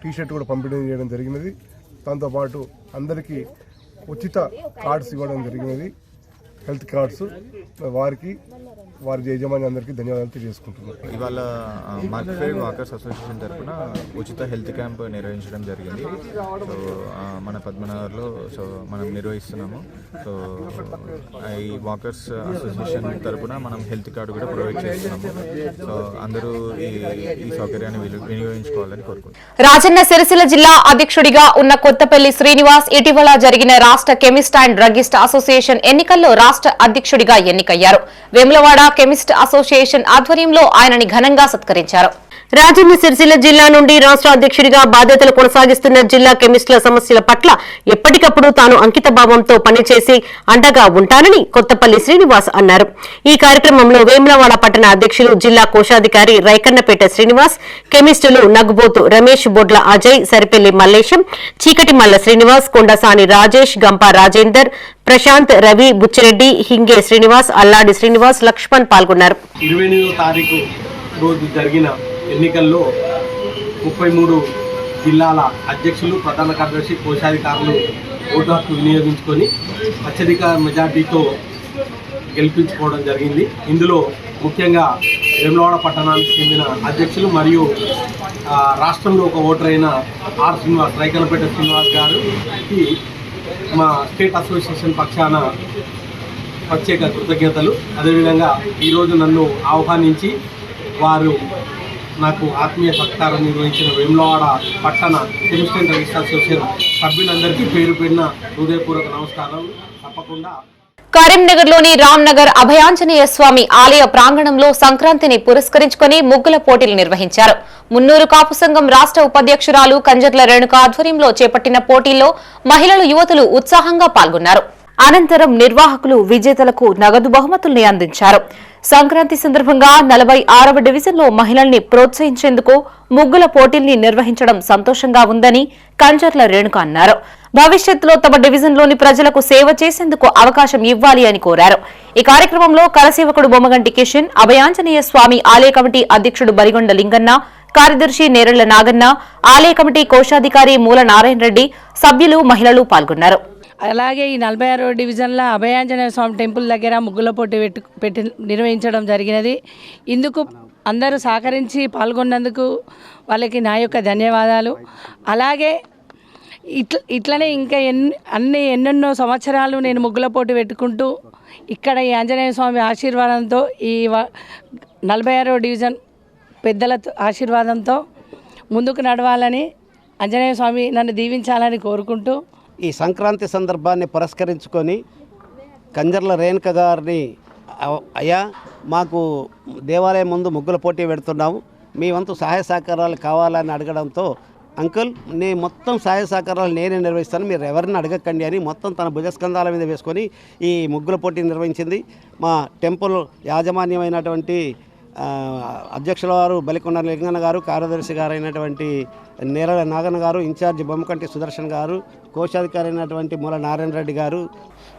టీషర్ట్ కూడా పంపిణీ చేయడం జరిగినది. దాంతోపాటు అందరికీ ఉచిత కార్డ్స్ ఇవ్వడం జరిగినది, హెల్త్ కార్డ్స్. వారికి వారి యజమాని అందరికీ ధన్యవాదాలు తెలియజేసుకుంటున్నాను. ఇవాళ మార్క్ఫెడ్ వాకర్స్ అసోసియేషన్ తరఫున ఉచిత హెల్త్ క్యాంప్ నిర్వహించడం జరిగింది. సో మన పద్మనగర్లో మనం నిర్వహిస్తున్నాము. సో ఈ వాకర్స్ అసోసియేషన్ తరఫున మనం హెల్త్ కార్డు కూడా ప్రొవైడ్ చేస్తున్నాము. సో అందరూ ఈ సౌకర్యాన్ని వినియోగించుకోవాలని కోరుకుంటున్నాను. రాజన్న సిరిసిల్ల జిల్లా అధ్యక్షుడిగా ఉన్న కొత్తపల్లి శ్రీనివాస్ ఇటీవల జరిగిన రాష్ట్ర కెమిస్ట్ అండ్ డ్రగ్గిస్ట్ అసోసియేషన్ ఎన్నికల్లో రాష్ట్ర అధ్యక్షుడిగా ఎన్నికయ్యారు. వేములవాడ జిల్లా కెమిస్ట్ అసోసియేషన్ ఆధ్వర్యంలో ఆయనని ఘనంగా సత్కరించారు. రాజన్న సిరిసిల్ల జిల్లా నుండి రాష్ట్ర అధ్యక్షుడిగా బాధ్యతలు కొనసాగిస్తున్న జిల్లా కెమిస్టుల సమస్యల పట్ల ఎప్పటికప్పుడు తాను అంకితభావంతో పనిచేసి అండగా ఉంటానని కొత్తపల్లి శ్రీనివాస్ అన్నారు. ఈ కార్యక్రమంలో వేములవాడ పట్టణ అధ్యక్షులు జిల్లా కోశాధికారి రైకన్నపేట శ్రీనివాస్, కెమిస్టులు నగ్బోతు రమేష్, బొడ్ల అజయ్, సరిపెల్లి మల్లేశం, చీకటిమల్ల శ్రీనివాస్, కొండసాని రాజేష్, గంపా రాజేందర్, ప్రశాంత్, రవి, బుచ్చిరెడ్డి, హింగే శ్రీనివాస్, అల్లాడి శ్రీనివాస్, లక్ష్మణ్ పాల్గొన్నారు. 28వ తారీఖు రోజు జరిగిన ఎన్నికల్లో 33 జిల్లాల అధ్యక్షులు, ప్రధాన కార్యదర్శి, కోశాధికారులు ఓటు హక్కు వినియోగించుకొని అత్యధిక మెజార్టీతో గెలిపించుకోవడం జరిగింది. ఇందులో ముఖ్యంగా వేములవాడ పట్టణానికి చెందిన అధ్యక్షులు మరియు రాష్ట్రంలో ఒక ఓటర్ అయిన ఆర్ శ్రీనివాస్, రైకనపేట శ్రీనివాస్ గారికి మా స్టేట్ అసోసియేషన్ పక్షాన ప్రత్యేక కృతజ్ఞతలు. అదేవిధంగా ఈరోజు నన్ను ఆహ్వానించి వారు నాకు ఆత్మీయ సత్కారం నిర్వహించిన వేములవాడ పట్టణ కెమిస్ట్ అండ్ రిజిస్టర్ అసోసియేషన్ సభ్యులందరికీ పేరు పేరున హృదయపూర్వక నమస్కారాలు. తప్పకుండా కరీంనగర్లోని రామ్నగర్ అభయాంజనేయ స్వామి ఆలయ ప్రాంగణంలో సంక్రాంతిని పురస్కరించుకుని ముగ్గుల పోటీలు నిర్వహించారు. మున్నూరు కాపు సంఘం రాష్ట్ర ఉపాధ్యక్షురాలు కంజర్ల రేణుక ఆధ్వర్యంలో చేపట్టిన పోటీల్లో మహిళలు, యువతులు ఉత్సాహంగా పాల్గొన్నారు. అనంతరం నిర్వాహకులు విజేతలకు నగదు బహుమతుల్ని అందించారు. సంక్రాంతి సందర్భంగా 46వ డివిజన్లో మహిళల్ని ప్రోత్సహించేందుకు ముగ్గుల పోటీల్ని నిర్వహించడం సంతోషంగా ఉందని కంజర్ల రేణుక అన్నారు. భవిష్యత్తులో తమ డివిజన్లోని ప్రజలకు సేవ చేసేందుకు అవకాశం ఇవ్వాలి అని కోరారు. ఈ కార్యక్రమంలో కరసేవకుడు బొమ్మగంటి కిషన్, అభయాంజనేయ స్వామి ఆలయ కమిటీ అధ్యక్షుడు బరిగొండ లింగన్న, కార్యదర్శి నేరళ్ల నాగన్న, ఆలయ కమిటీ కోశాధికారి మూల నారాయణ రెడ్డి, సభ్యులు, మహిళలు పాల్గొన్నారు. అలాగే ఈ 46వ డివిజన్లో అభయాంజనేయ స్వామి టెంపుల్ దగ్గర ముగ్గుల పోటీ పెట్టి నిర్వహించడం జరిగినది. ఇందుకు అందరూ సహకరించి పాల్గొన్నందుకు వాళ్ళకి నా యొక్క ధన్యవాదాలు. అలాగే ఇట్లనే ఇంకా ఎన్నెన్నో సంవత్సరాలు నేను ముగ్గుల పోటీ పెట్టుకుంటూ ఇక్కడ ఈ ఆంజనేయ స్వామి ఆశీర్వాదంతో, ఈ 46వ డివిజన్ పెద్దల ఆశీర్వాదంతో ముందుకు నడవాలని, ఆంజనేయ స్వామి నన్ను దీవించాలని కోరుకుంటూ ఈ సంక్రాంతి సందర్భాన్ని పురస్కరించుకొని కంజర్ల రేణుక గారిని, అయ్యా మాకు దేవాలయం ముందు ముగ్గుల పోటీ పెడుతున్నాము, మీ వంతు సహాయ సహకారాలు కావాలని అడగడంతో, అంకుల్ నేను మొత్తం సహాయ సహకారాలు నేనే నిర్వహిస్తాను, మీరు ఎవరిని అడగకండి అని మొత్తం తన భుజస్కంధాల మీద వేసుకొని ఈ ముగ్గుల పోటీ నిర్వహించింది. మా టెంపుల్ యాజమాన్యమైనటువంటి అధ్యక్షుల వారు బలికొండ లింగన్న గారు, కార్యదర్శి గారు అయినటువంటి నేరళ నాగన్న గారు, ఇన్ఛార్జి బొమ్మకంటి సుదర్శన్ గారు, కోశాధికారి అయినటువంటి మూల నారాయణ రెడ్డి గారు.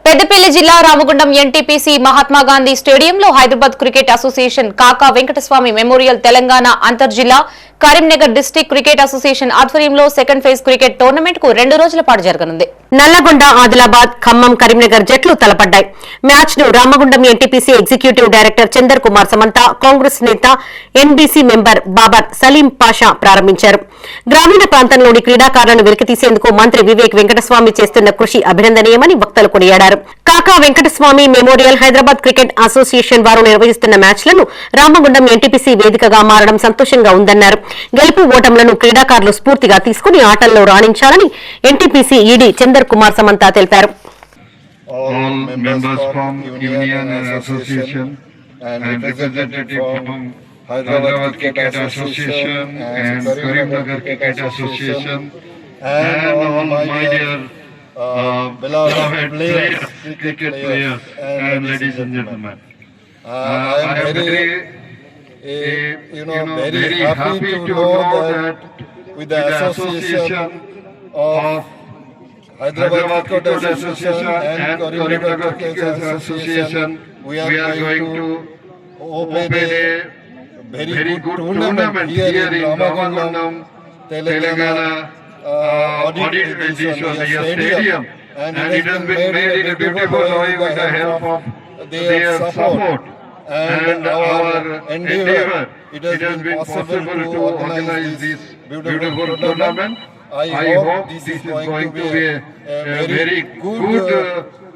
పెద్దపల్లి జిల్లా రామగుండం ఎన్టీపీసీ మహాత్మాగాంధీ స్టేడియంలో Hyderabad cricket association, Kaka Venkataswamy memorial Telangana అంతర్జిల్లా, కరీంనగర్ డిస్టిక్ క్రికెట్ అసోసియేషన్ ఆధ్వర్యంలో సెకండ్ ఫేజ్ క్రికెట్ టోర్నమెంట్ కు 2 రోజుల పాటు జరగనుంది. నల్లగొండ, ఆదిలాబాద్, ఖమ్మం, కరీంనగర్ జట్లు తలపడ్డాయి. మ్యాచ్ ను Ramagundam NTPC executive director Chander Kumar Samantha, Congress నేత ఎన్బీసీ మెంబర్ బాబర్ సలీం పాషా ప్రారంభించారు. గ్రామీణ ప్రాంతంలోని క్రీడాకారులను వెలికితీసేందుకు మంత్రి వివేక్ వెంకటస్వామి చేస్తున్న కృషి అభినందనీయమని వక్తలు కొనియాడారు. కాకా Venkataswamy memorial, Hyderabad cricket association వారు నిర్వహిస్తున్న మ్యాచ్లను రామగుండం ఎన్టీపీసీ వేదికగా మారడం సంతోషంగా ఉందన్నారు. గెలుపు ఓటములను క్రీడాకారులు స్ఫూర్తిగా తీసుకుని ఆటల్లో రాణించాలని ఎన్టీపీసీ ఈడీ చందర్ కుమార్ సమంత తెలిపారు. Hyderabad Cricket Association and Karimnagar Cricket Association and all my dear beloved players, cricket players and ladies and gentlemen. I am very happy to know that with the association of Hyderabad Cricket Association and Karimnagar Cricket Association, we are going to open a very good tournament here in Ramagundam, Telangana, audit edition stadium, and it has been made in a beautiful way with the help of their support and our endeavor. It has been possible to organize this beautiful tournament. I hope this is going to be a very good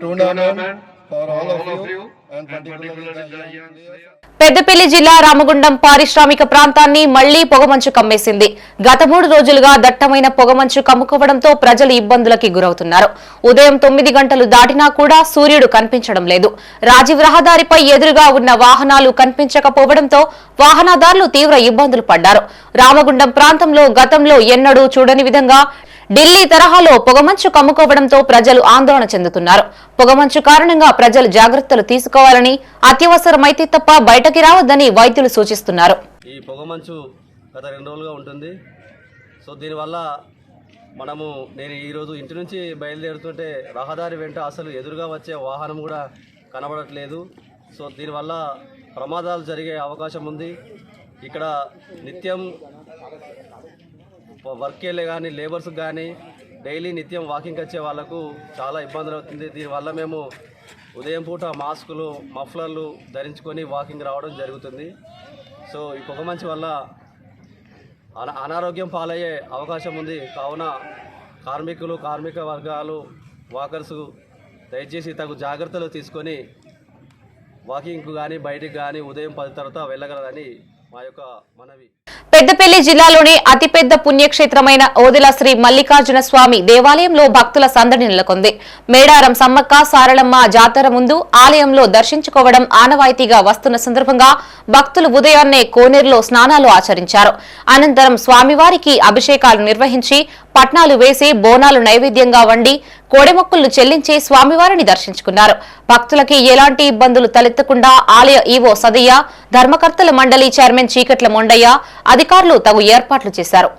tournament for all of you. and particularly the young players. Peddapalli జిల్లా రామగుండం పారిశ్రామిక ప్రాంతాన్ని మళ్లీ పొగమంచు కమ్మేసింది. గత 3 రోజులుగా దట్టమైన పొగమంచు కమ్ముకోవడంతో ప్రజలు ఇబ్బందులకి గురవుతున్నారు. ఉదయం 9 గంటలు దాటినా కూడా సూర్యుడు కనిపించడం లేదు. రాజీవ్ రహదారిపై ఎదురుగా ఉన్న వాహనాలు కనిపించకపోవడంతో వాహనదారులు తీవ్ర ఇబ్బందులు పడ్డారు. రామగుండం ప్రాంతంలో గతంలో ఎన్నడూ చూడని విధంగా ఢిల్లీ తరహాలో పొగమంచు కమ్ముకోవడంతో ప్రజలు ఆందోళన చెందుతున్నారు. పొగమంచు కారణంగా ప్రజలు జాగ్రత్తలు తీసుకోవాలని, అత్యవసరమైతే తప్ప బయటకి రావద్దని వైద్యులు సూచిస్తున్నారు. ఈ పొగమంచు గత 2 రోజులుగా ఉంటుంది. సో దీనివల్ల నేను ఈరోజు ఇంటి నుంచి బయలుదేరుతుంటే రహదారి వెంట అసలు ఎదురుగా వచ్చే వాహనం కూడా కనబడట్లేదు. సో దీనివల్ల ప్రమాదాలు జరిగే అవకాశం ఉంది. ఇక్కడ నిత్యం వర్క్ వెళ్ళే కానీ లేబర్స్కి కానీ డైలీ నిత్యం వాకింగ్కి వచ్చే వాళ్ళకు చాలా ఇబ్బందులు అవుతుంది. దీనివల్ల మేము ఉదయం పూట మాస్కులు మఫ్లర్లు ధరించుకొని వాకింగ్ రావడం జరుగుతుంది. సో ఈ పొగమంచు వల్ల అనారోగ్యం పాలయ్యే అవకాశం ఉంది. కావున కార్మిక వర్గాలు వాకర్స్ దయచేసి తగు జాగ్రత్తలు తీసుకొని వాకింగ్కు కానీ బయటికి కానీ ఉదయం 10 తర్వాత వెళ్ళగలరని మా యొక్క మనవి. పెద్దపల్లి జిల్లాలోని అతిపెద్ద పుణ్యక్షేత్రమైన ఓదెల శ్రీ మల్లికార్జున స్వామి దేవాలయంలో భక్తుల సందడి నెలకొంది. మేడారం సమ్మక్క సారళమ్మ జాతర ముందు ఆలయంలో దర్శించుకోవడం ఆనవాయితీగా వస్తున్న సందర్భంగా భక్తులు ఉదయాన్నే కోనేరులో స్నానాలు ఆచరించారు. అనంతరం స్వామివారికి అభిషేకాలు నిర్వహించి పట్నాలు వేసి బోనాలు నైవేద్యంగా వండి కోడెమొక్కులు చెల్లించి స్వామివారిని దర్శించుకున్నారు. భక్తులకి ఎలాంటి ఇబ్బందులు తలెత్తకుండా ఆలయ ఈవో సదయ్య, ధర్మకర్తల మండలి చైర్మన్ చీకట్ల మొండయ్య అధికారులు తగు ఏర్పాట్లు చేశారు.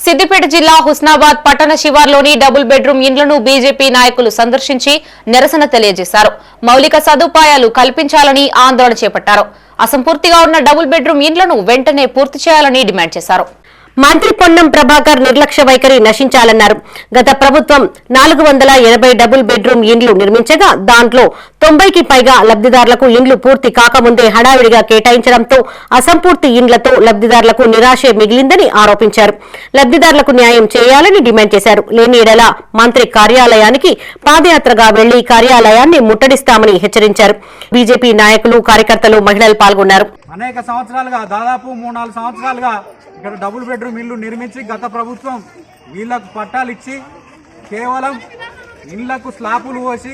సిద్దిపేట జిల్లా హుస్నాబాద్ పట్టణ శివార్లోని డబుల్ బెడ్రూమ్ ఇండ్లను బీజేపీ నాయకులు సందర్శించి నిరసన తెలియజేశారు. మౌలిక సదుపాయాలు కల్పించాలని ఆందోళన చేపట్టారు. అసంపూర్తిగా ఉన్న డబుల్ బెడ్రూమ్ ఇండ్లను వెంటనే పూర్తి చేయాలని డిమాండ్ చేశారు. మంత్రి పొన్నం ప్రభాకర్ నిర్లక్ష్య వైఖరి నశించాలన్నారు. గత ప్రభుత్వం 480 డబుల్ బెడ్రూమ్ ఇండ్లు నిర్మించగా దాంట్లో 90కి పైగా లబ్దిదారులకు ఇండ్లు పూర్తి కాకముందే హడావిడిగా కేటాయించడంతో అసంపూర్తి ఇండ్లతో లబ్దిదారులకు నిరాశే మిగిలిందని ఆరోపించారు. లబ్దిదారులకు న్యాయం చేయాలని డిమాండ్ చేశారు. లేని ఎడల మంత్రి కార్యాలయానికి పాదయాత్రగా వెళ్లి కార్యాలయాన్ని ముట్టడిస్తామని హెచ్చరించారు. బీజేపీ నాయకులు, కార్యకర్తలు, మహిళలు పాల్గొన్నారు. అనేక సంవత్సరాలుగా దాదాపు 3-4 సంవత్సరాలుగా ఇక్కడ డబుల్ బెడ్రూమ్ ఇల్లు నిర్మించి గత ప్రభుత్వం వీళ్లకు పట్టాలు ఇచ్చి కేవలం ఇళ్లకు స్లాపులు పోసి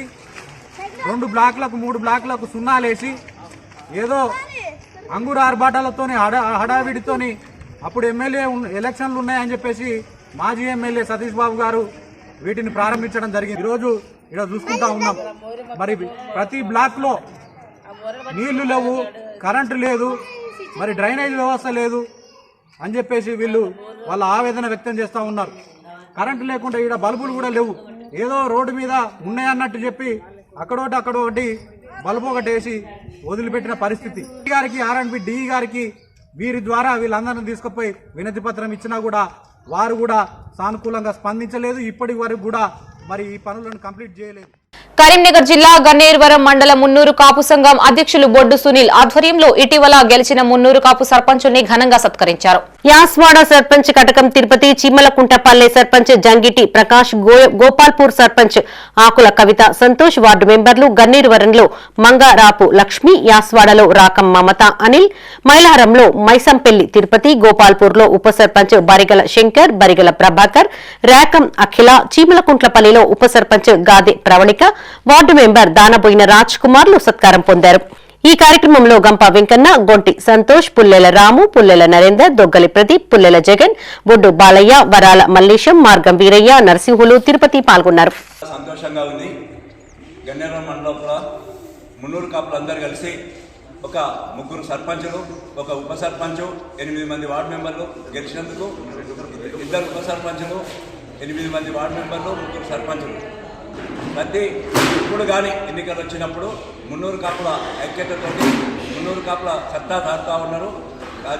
2 బ్లాక్లకు 3 బ్లాక్లకు సున్నాలేసి ఏదో అంగుర ఆర్భాటాలతోని హడావిడితోని అప్పుడు ఎమ్మెల్యే ఎలక్షన్లు ఉన్నాయని చెప్పేసి మాజీ ఎమ్మెల్యే సతీష్ బాబు గారు వీటిని ప్రారంభించడం జరిగింది. ఈరోజు ఇక్కడ చూసుకుంటా ఉన్నాం. మరి ప్రతి బ్లాక్లో నీళ్లు లేవు, కరెంటు లేదు, మరి డ్రైనేజ్ వ్యవస్థ లేదు అని చెప్పేసి వాళ్ళ ఆవేదన వ్యక్తం చేస్తూ ఉన్నారు. కరెంటు లేకుండా ఇక్కడ బల్బులు కూడా లేవు. ఏదో రోడ్డు మీద ఉన్నాయన్నట్టు చెప్పి అక్కడోటి బల్బు ఒకటి వేసి వదిలిపెట్టిన పరిస్థితి. గారికి ఆర్ఎండ్బి డిఈ గారికి వీరి ద్వారా వీళ్ళందరినీ తీసుకుపోయి వినతి పత్రం ఇచ్చినా కూడా వారు కూడా సానుకూలంగా స్పందించలేదు. ఇప్పటి వరకు కూడా మరి ఈ పనులను కంప్లీట్ చేయలేదు. కరీంనగర్ జిల్లా గన్నేరువరం మండలం మున్నూరు కాపు సంఘం అధ్యక్షులు బొడ్డు సునీల్ ఆధ్వర్యంలో ఇటీవల గెలిచిన మున్నూరు కాపు సర్పంచుల్ని ఘనంగా సత్కరించారు. యాస్వాడ సర్పంచ్ కటకం తిరుపతి, చీమలకుంటపల్లె సర్పంచ్ జంగిటి ప్రకాష్, గోపాల్పూర్ సర్పంచ్ ఆకుల కవిత, సంతోష్, వార్డు మెంబర్లు గన్నేరువరంలో మంగారాపు లక్ష్మి, యాస్వాడలో రాకం మమత అనిల్, మైలారంలో మైసంపెల్లి తిరుపతి, గోపాల్పూర్లో ఉప సర్పంచ్ బరిగల శంకర్, బరిగల ప్రభాకర్, రాకం అఖిల, చీమలకుంట్లపల్లిలో ఉప సర్పంచ్ గాదె ప్రవళిక, వార్డు మెంబర్ దానబోయిన రాజ్ కుమార్లు సత్కారం పొందారు. ఈ కార్యక్రమంలో గంప వెంకన్న, గొంటి సంతోష్, పుల్లెల రాము, పుల్లెల నరేందర్, దొగ్గలి ప్రదీప్, పుల్లెల జగన్, బొడ్డు బాలయ్య, వరాల మల్లేశం, మార్గం వీరయ్య, నరసింహులు, తిరుపతి పాల్గొన్నారు. సంతోషంగా ఉంది. గన్నేరువరం మండలంలో మున్నూరు కాపులు అందరూ కలిసి ఒక 3 సర్పంచులు, ఒక ఉప సర్పంచు, 8 మంది వార్డు మెంబర్లు గెలిచినందుకు 2 ఉప సర్పంచులు, 8 మంది వార్డు మెంబర్లు, 3 సర్పంచులు. ఇప్పుడు కానీ ఎన్నికలు వచ్చినప్పుడు మున్నూరు కాపుల ఐక్యతతో మున్నూరు కాపుల సత్తా సాడుతూ ఉన్నారు.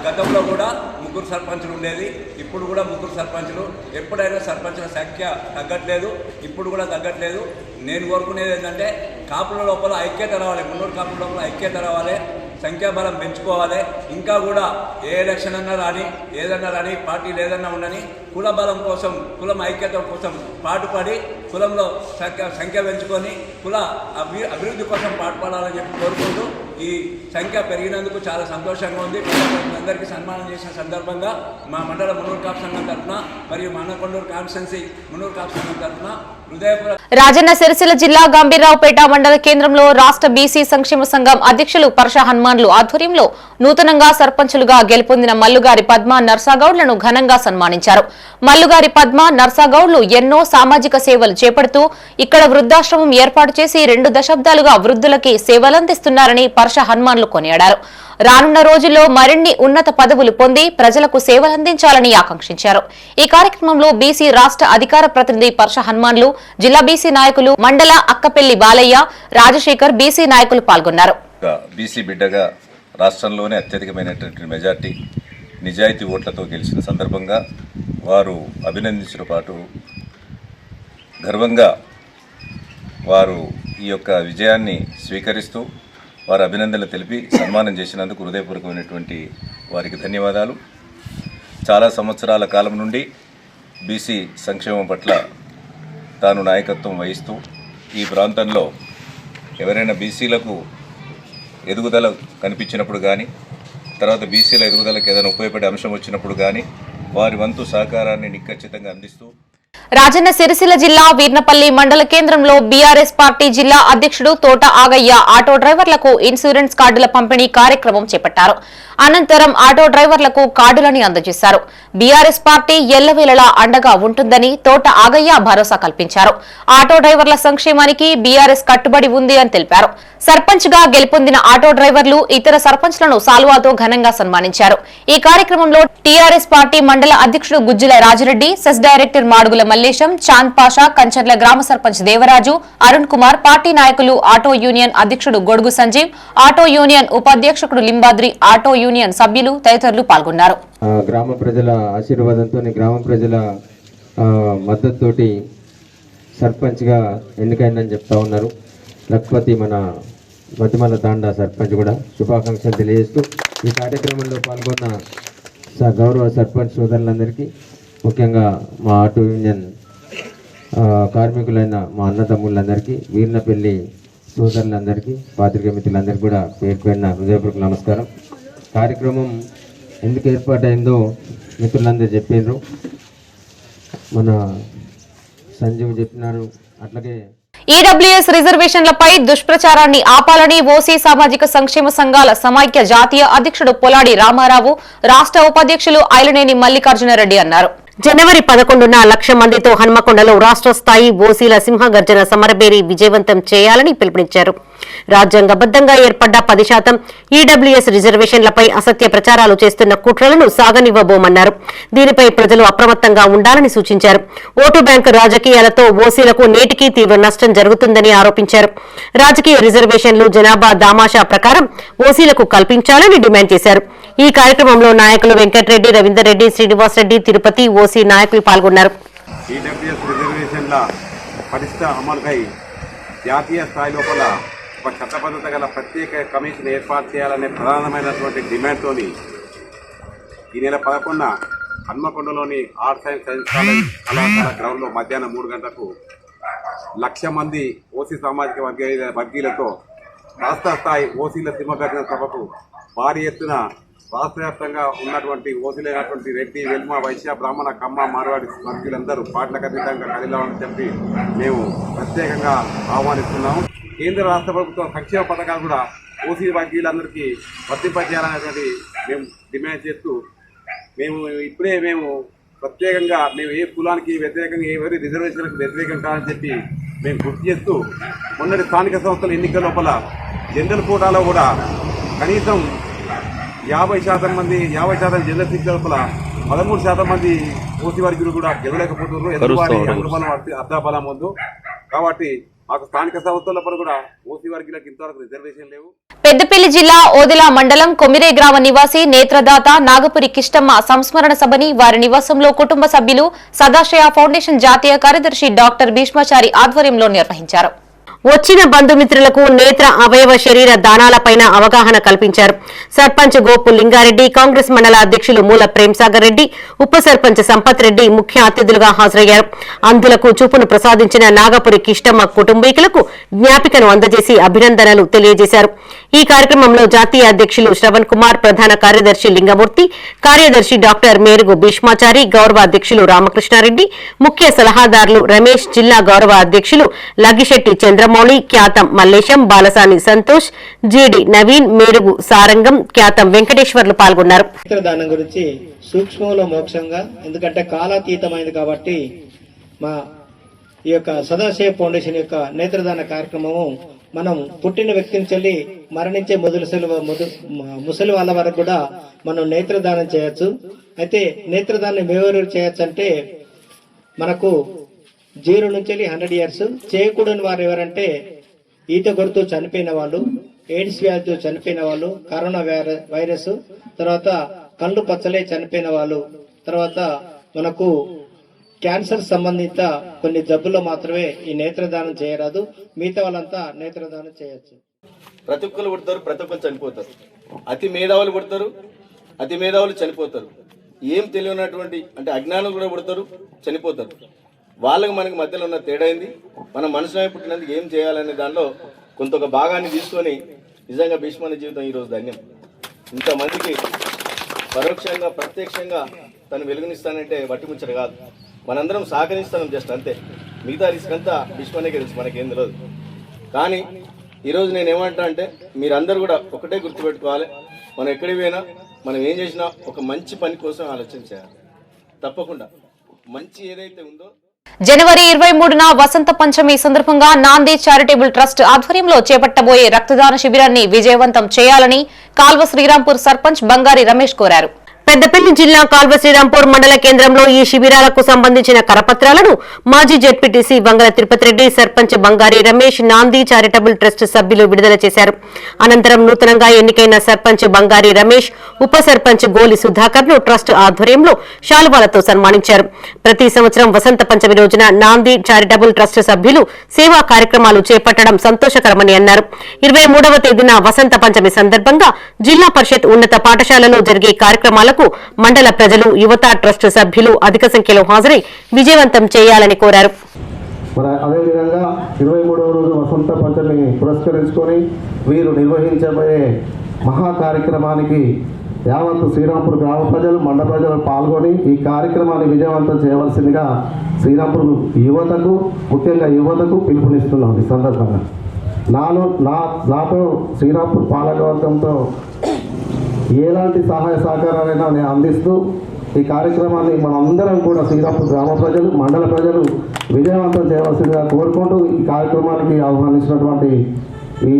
గతంలో కూడా 3 సర్పంచులు ఉండేది, ఇప్పుడు కూడా 3 సర్పంచులు. ఎప్పుడైనా సర్పంచుల సంఖ్య తగ్గట్లేదు, ఇప్పుడు కూడా తగ్గట్లేదు. నేను కోరుకునేది ఏంటంటే కాపుల లోపల ఐక్యత రావాలి, మున్నూరు కాపుల లోపల ఐక్యత రావాలి, సంఖ్యాబలం పెంచుకోవాలి. ఇంకా కూడా ఏ ఎలక్షన్ అన్నా రాని, ఏదన్నా రాని, పార్టీలు ఏదన్నా ఉండని, కుల బలం కోసం, కులం ఐక్యత కోసం పాటుపడి కులంలో సంఖ్య పెంచుకొని కుల అభివృద్ధి కోసం పాటుపడాలని చెప్పి కోరుకుంటూ ఈ సంఖ్య పెరిగినందుకు చాలా సంతోషంగా ఉంది. అందరికీ సన్మానం చేసిన సందర్భంగా మా మండల మున్నూరు కాపు సంఘం తరఫున మరియు మానకొండూరు కాన్స్టిట్యున్సీ మున్నూరు కాపు సంఘం తరఫున రాజన్న సిరిసిల్ల జిల్లా గంభీరావుపేట మండల కేంద్రంలో రాష్ట్ర బీసీ సంక్షేమ సంఘం అధ్యక్షులు పరశ హనుమాన్లు ఆధ్వర్యంలో నూతనంగా సర్పంచులుగా గెలుపొందిన మల్లుగారి పద్మ, నర్సాగౌడ్లను ఘనంగా సన్మానించారు. మల్లుగారి పద్మ, నర్సాగౌడ్లు ఎన్నో సామాజిక సేవలు చేపడుతూ ఇక్కడ వృద్ధాశ్రమం ఏర్పాటు చేసి 2 దశాబ్దాలుగా వృద్ధులకి సేవలందిస్తున్నారని పరశ హనుమాన్లు కొనియాడారు. రానున్న రోజుల్లో మరిన్ని ఉన్నత పదవులు పొంది ప్రజలకు సేవలందించాలని ఆకాంక్షించారు. ఈ కార్యక్రమంలో బీసీ రాష్ట్ర అధికార ప్రతినిధి పరశ హనుమాన్లు, జిల్లా బీసీ నాయకులు మండల అక్కపెల్లి బాలయ్య, రాజశేఖర్, బీసీ నాయకులు పాల్గొన్నారు. బీసీ బిడ్డగా రాష్ట్రంలోనే అత్యధికమైనటువంటి మెజార్టీ నిజాయితీ ఓట్లతో గెలిచిన సందర్భంగా వారు అభినందించిన పాటు గర్వంగా వారు ఈ యొక్క విజయాన్ని స్వీకరిస్తూ వారు అభినందనలు తెలిపి సన్మానం చేసినందుకు హృదయపూర్వకమైనటువంటి వారికి ధన్యవాదాలు. చాలా సంవత్సరాల కాలం నుండి బీసీ సంక్షేమం పట్ల తాను నాయకత్వం వహిస్తూ ఈ ప్రాంతంలో ఎవరైనా బీసీలకు ఎదుగుదల కనిపించినప్పుడు కానీ, తర్వాత బీసీల ఎదుగుదలకు ఏదైనా ఉపయోగపడే అంశం వచ్చినప్పుడు కానీ వారి వంతు సహకారాన్ని నిఖచ్చితంగా అందిస్తూ రాజన్న సిరిసిల్ల జిల్లా వీర్నపల్లి మండల కేంద్రంలో బీఆర్ఎస్ పార్టీ జిల్లా అధ్యక్షుడు తోట ఆగయ్య ఆటో డ్రైవర్లకు ఇన్సూరెన్స్ కార్డుల పంపిణీ కార్యక్రమం చేపట్టారు. అనంతరం ఆటో డ్రైవర్లకు కార్డులని అందజేశారు. బీఆర్ఎస్ పార్టీ ఎల్లవేళలా అండగా ఉంటుందని తోట ఆగయ్య భరోసా కల్పించారు. ఆటో డ్రైవర్ల సంక్షేమానికి బీఆర్ఎస్ కట్టుబడి ఉంది అని తెలిపారు. సర్పంచ్ గా గెలుపొందిన ఆటో డ్రైవర్లు ఇతర సర్పంచ్లను సాల్వాతో ఘనంగా సన్మానించారు. ఈ కార్యక్రమంలో టీఆర్ఎస్ పార్టీ మండల అధ్యక్షుడు గుజ్జుల రాజిరెడ్డి, సెస్ డైరెక్టర్ మాడుగుల మల్లేశం, చాంద్ పాషా, కంచర్ల గ్రామ సర్పంచ్ దేవరాజు, అరుణ్ కుమార్, పార్టీ నాయకులు ఆటో యూనియన్ అధ్యక్షుడు గొడుగు సంజీవ్, ఆటో యూనియన్ ఉపాధ్యక్షుడు లింబాద్రి, ఆటో యూనియన్ సభ్యులు తదితరులు పాల్గొన్నారు. గ్రామ ప్రజల ఆశీర్వాదంతో, గ్రామ ప్రజల మద్దతుతోటి సర్పంచ్గా ఎన్నికైందని చెప్తా ఉన్నారు. లక్పతి మన మతిమల తాండా సర్పంచ్ కూడా శుభాకాంక్షలు తెలియజేస్తూ ఈ కార్యక్రమంలో పాల్గొన్న గౌరవ సర్పంచ్ సోదరులందరికీ, ముఖ్యంగా మా ఆటో యూనియన్ కార్మికులైన మా అన్నతమ్ముళ్ళందరికీ, వీర్నపల్లి సోదరులందరికీ, పాత్రికేయ మిత్రులందరికీ కూడా పేరు పేరున హృదయపూర్వక నమస్కారం. కార్యక్రమం ఎందుకు ఏర్పాటైందో మిత్రులందరూ చెప్పారు. మన సంజీవ్ చెప్పినారు. అట్లాగే ఈడబ్ల్యూఎస్ రిజర్వేషన్లపై దుష్ప్రచారాన్ని ఆపాలని ఓసీ సామాజిక సంక్షేమ సంఘాల సమైక్య జాతీయ అధ్యక్షుడు పొలాడి రామారావు, రాష్ట్ర ఉపాధ్యక్షులు ఐలనేని మల్లికార్జునరెడ్డి అన్నారు. జనవరి 11న 1,00,000 మందితో హన్మకొండలో రాష్ట్ర స్థాయి ఓసీల సింహగర్జన సమరబేరి విజయవంతం చేయాలని పిలుపునిచ్చారు. రాజ్యాంగబద్దంగా ఏర్పడ్డ 10% ఈడబ్ల్యూఎస్ రిజర్వేషన్లపై అసత్య ప్రచారాలు చేస్తున్న కుట్రలను సాగనివ్వబోమన్నారు. దీనిపై ప్రజలు అప్రమత్తంగా ఉండాలని సూచించారు. ఓటు బ్యాంకు రాజకీయాలతో ఓసీలకు నేటికీ తీవ్ర నష్టం జరుగుతుందని ఆరోపించారు. రాజకీయ రిజర్వేషన్లు జనాభా దామాషా ప్రకారం ఓసీలకు కల్పించాలని డిమాండ్ చేశారు. ఈ కార్యక్రమంలో నాయకులు వెంకటరెడ్డి, రవీందర్ రెడ్డి, శ్రీనివాస్ రెడ్డి, తిరుపతి ఓసీ నాయకులు పాల్గొన్నారు. ఈడబ్ల్యూఎస్ రిజర్వేషన్ల పటిష్ట అమలుకై జాతీయ స్థాయి లోపల ఒక చట్టబద్ధత గల ప్రత్యేక కమిషన్ ఏర్పాటు చేయాలనే ప్రధానమైనటువంటి డిమాండ్తో ఈ నెల 11న హన్మకొండలోని ఆర్ట్స్ అండ్ సైన్స్ కాలేజ్ కళాశాల గ్రౌండ్లో మధ్యాహ్నం 3 గంటలకు 1,00,000 మంది ఓసీ సామాజిక వర్గీయులతో రాష్ట్ర స్థాయి ఓసీల సింహగర్జన సభకు భారీ ఎత్తున రాష్ట్ర వ్యాప్తంగా ఉన్నటువంటి ఓసీలైనటువంటి రెడ్డి, వెల్మ, వైశ్య, బ్రాహ్మణ, కమ్మ, మార్వాడి వర్గీయులందరూ పాటలకు అతీతంగా కదిలామని చెప్పి మేము ప్రత్యేకంగా ఆహ్వానిస్తున్నాము. కేంద్ర రాష్ట్ర ప్రభుత్వం సంక్షేమ పథకాలు కూడా ఓసీ వర్గీయులందరికీ వర్తింపజేయాలనేటువంటి మేము డిమాండ్ చేస్తూ మేము ప్రత్యేకంగా మేము ఏ కులానికి వ్యతిరేకంగా ఎవరి రిజర్వేషన్లకు వ్యతిరేకం కాదని చెప్పి మేము గుర్తు చేస్తూ మొన్నటి స్థానిక సంస్థల ఎన్నికల లోపల జనరల్ కోటాలో కూడా కనీసం 50% మంది 50% జనరల్ సీట్ల లోపల 13% మంది ఓసీ వర్గీయులు కూడా గెలవలేకపోతున్నారు. ఎందుకు వారి అగ్రబలం అర్ధబలం ముందు కాబట్టి మాకు స్థానిక సంస్థల లోపల కూడా ఓసీ వర్గీయులకు ఇంతవరకు రిజర్వేషన్ లేవు. పెద్దపల్లి జిల్లా ఓదిలా మండలం కొమిరే గ్రామ నివాసి నేత్రదాత నాగపురి కిష్టమ్మ సంస్మరణ సభని వారి నివాసంలో కుటుంబ సభ్యులు సదాశయ ఫౌండేషన్ జాతీయ కార్యదర్శి డాక్టర్ భీష్మాచారి ఆధ్వర్యంలో నిర్వహించారు. వచ్చిన బంధుమిత్రులకు నేత్ర అవయవ శరీర దానాలపైన అవగాహన కల్పించారు. సర్పంచ్ గోపు లింగారెడ్డి, కాంగ్రెస్ మండల అధ్యక్షులు మూల ప్రేమ్సాగర్ రెడ్డి, ఉప సర్పంచ్ సంపత్ రెడ్డి ముఖ్య అతిథులుగా హాజరయ్యారు. అంధులకు చూపును ప్రసాదించిన నాగపురి కిష్టమ్మ కుటుంబీకులకు జ్ఞాపికను అందజేసి అభినందనలు తెలియజేశారు. ఈ కార్యక్రమంలో జాతీయ అధ్యక్షులు శ్రవణ్ కుమార్, ప్రధాన కార్యదర్శి లింగమూర్తి, కార్యదర్శి డాక్టర్ మేరుగు భీష్మాచారి, గౌరవ అధ్యక్షులు రామకృష్ణారెడ్డి, ముఖ్య సలహాదారులు రమేష్, జిల్లా గౌరవ అధ్యక్షులు లగిశెట్టి చంద్రమౌళి, ఖ్యాతం మల్లేశం, బాలసాని సంతోష్, జీడి నవీన్, మేరుగు సారంగం, ఖ్యాతం వెంకటేశ్వర్లు పాల్గొన్నారు. నేత్రదానం గురించి సూక్ష్మంలో మోక్షంగా, ఎందుకంటే కాలాతీతమైంది కాబట్టి మా ఈ యొక్క సదాశయ ఫౌండేషన్ యొక్క నేత్రదాన కార్యక్రమము మనం పుట్టిన వ్యక్తి నుంచి మరణించే ముసలి వాళ్ళ వరకు కూడా మనం నేత్రదానం చేయొచ్చు. అయితే నేత్రదానం ఎవరు చేయొచ్చు అంటే మనకు 0 నుంచి 100 years. చేయకూడని వారు ఎవరంటే ఈత కొడుతూ చనిపోయిన వాళ్ళు, ఎయిడ్స్ వ్యాధితో చనిపోయిన వాళ్ళు, కరోనా వైరస్, తర్వాత కళ్ళు పచ్చలే చనిపోయిన వాళ్ళు, తర్వాత మనకు క్యాన్సర్ సంబంధిత కొన్ని జబ్బుల్లో మాత్రమే ఈ నేత్రదానం చేయరాదు. మిగతా వాళ్ళంతా నేత్రదానం చేయొచ్చు. ప్రతి ఒక్కరు పుడతారు, ప్రతి ఒక్కరు చనిపోతారు. అతి మేధావులు పుడతారు, అతి మేధావులు చనిపోతారు. ఏం తెలియనటువంటి అంటే అజ్ఞానం కూడా పుడతారు, చనిపోతారు. వాళ్ళకి మనకి మధ్యలో ఉన్న తేడా ఏంది? మన మనుషులమే పుట్టినందుకు ఏం చేయాలనే దానిలో కొంత ఒక భాగాన్ని తీసుకొని నిజంగా భీష్మని జీవితం ఈరోజు ధన్యం. ఇంతమందికి పరోక్షంగా ప్రత్యక్షంగా తను వెలుగునిస్తానంటే వట్టి ముచ్చట కాదు. మనందరం సహకరిస్తాం జస్ట్ అంతే. మిగతా రిస్క్ అంతా భీష్మనేకే తెలుసు, మనకేం తెలియదు. కానీ ఈరోజు నేను ఏమంటా అంటే మీరందరూ కూడా ఒకటే గుర్తుపెట్టుకోవాలి, మనం ఎక్కడికి పోయినా మనం ఏం చేసినా ఒక మంచి పని కోసం ఆలోచన చేయాలి. తప్పకుండా మంచి ఏదైతే ఉందో. జనవరి 23న వసంత పంచమి సందర్భంగా నాంది చారిటబుల్ ట్రస్ట్ ఆధ్వర్యంలో చేపట్టబోయే రక్తదాన శిబిరాన్ని విజయవంతం చేయాలని కాల్వ శ్రీరాంపూర్ సర్పంచ్ బంగారి రమేష్ కోరారు. పెద్దపల్లి జిల్లా కాల్వ శ్రీరాంపూర్ మండల కేంద్రంలో ఈ శిబిరాలకు సంబంధించిన కరపత్రాలను మాజీ జెడ్పీటీసీ వంగల తిరుపతి రెడ్డి, సర్పంచ్ బంగారి రమేష్, నాంది చారిటబుల్ ట్రస్ట్ సభ్యులు విడుదల చేశారు. అనంతరం నూతనంగా ఎన్నికైన సర్పంచ్ బంగారి రమేష్, ఉప సర్పంచ్ గోలి సుధాకర్ ను ట్రస్ట్ ఆధ్వర్యంలో శాలువాలతో సన్మానించారు. ప్రతి సంవత్సరం వసంత పంచమి రోజున నాంది చారిటబుల్ ట్రస్ట్ సభ్యులు సేవా కార్యక్రమాలు చేపట్టడం సంతోషకరమని అన్నారు. 23వ తేదీన వసంత పంచమి సందర్భంగా జిల్లా పరిషత్ ఉన్నత పాఠశాలలో జరిగే కార్యక్రమాలకు మండల ప్రజలు, యువత ట్రస్ట్ సభ్యులు అధిక సంఖ్యలో హాజరై విజయవంతం చేయాలని కోరారు. అదేవిధంగా 23వ రోజు వసంత పంచమిని పురస్కరించుకొని వీరు నిర్వహించబోయే మహా కార్యక్రమానికి యావత్తు శ్రీరాంపూర్ గ్రామ ప్రజలు, మండల ప్రజలు పాల్గొని ఈ కార్యక్రమాన్ని విజయవంతం చేయవలసిందిగా శ్రీరాంపూర్ యువతకు, ముఖ్యంగా యువతకు పిలుపునిస్తున్నాం. ఈ సందర్భంగా నాతో శ్రీరాంపూర్ పాలకవర్గంతో ఎలాంటి సహాయ సహకారాలైనా నేను అందిస్తూ ఈ కార్యక్రమాన్ని మనందరం కూడా శ్రీరాంపూర్ గ్రామ ప్రజలు, మండల ప్రజలు విజయవంతం చేయవలసిందిగా కోరుకుంటూ ఈ కార్యక్రమానికి ఆహ్వానించినటువంటి ఈ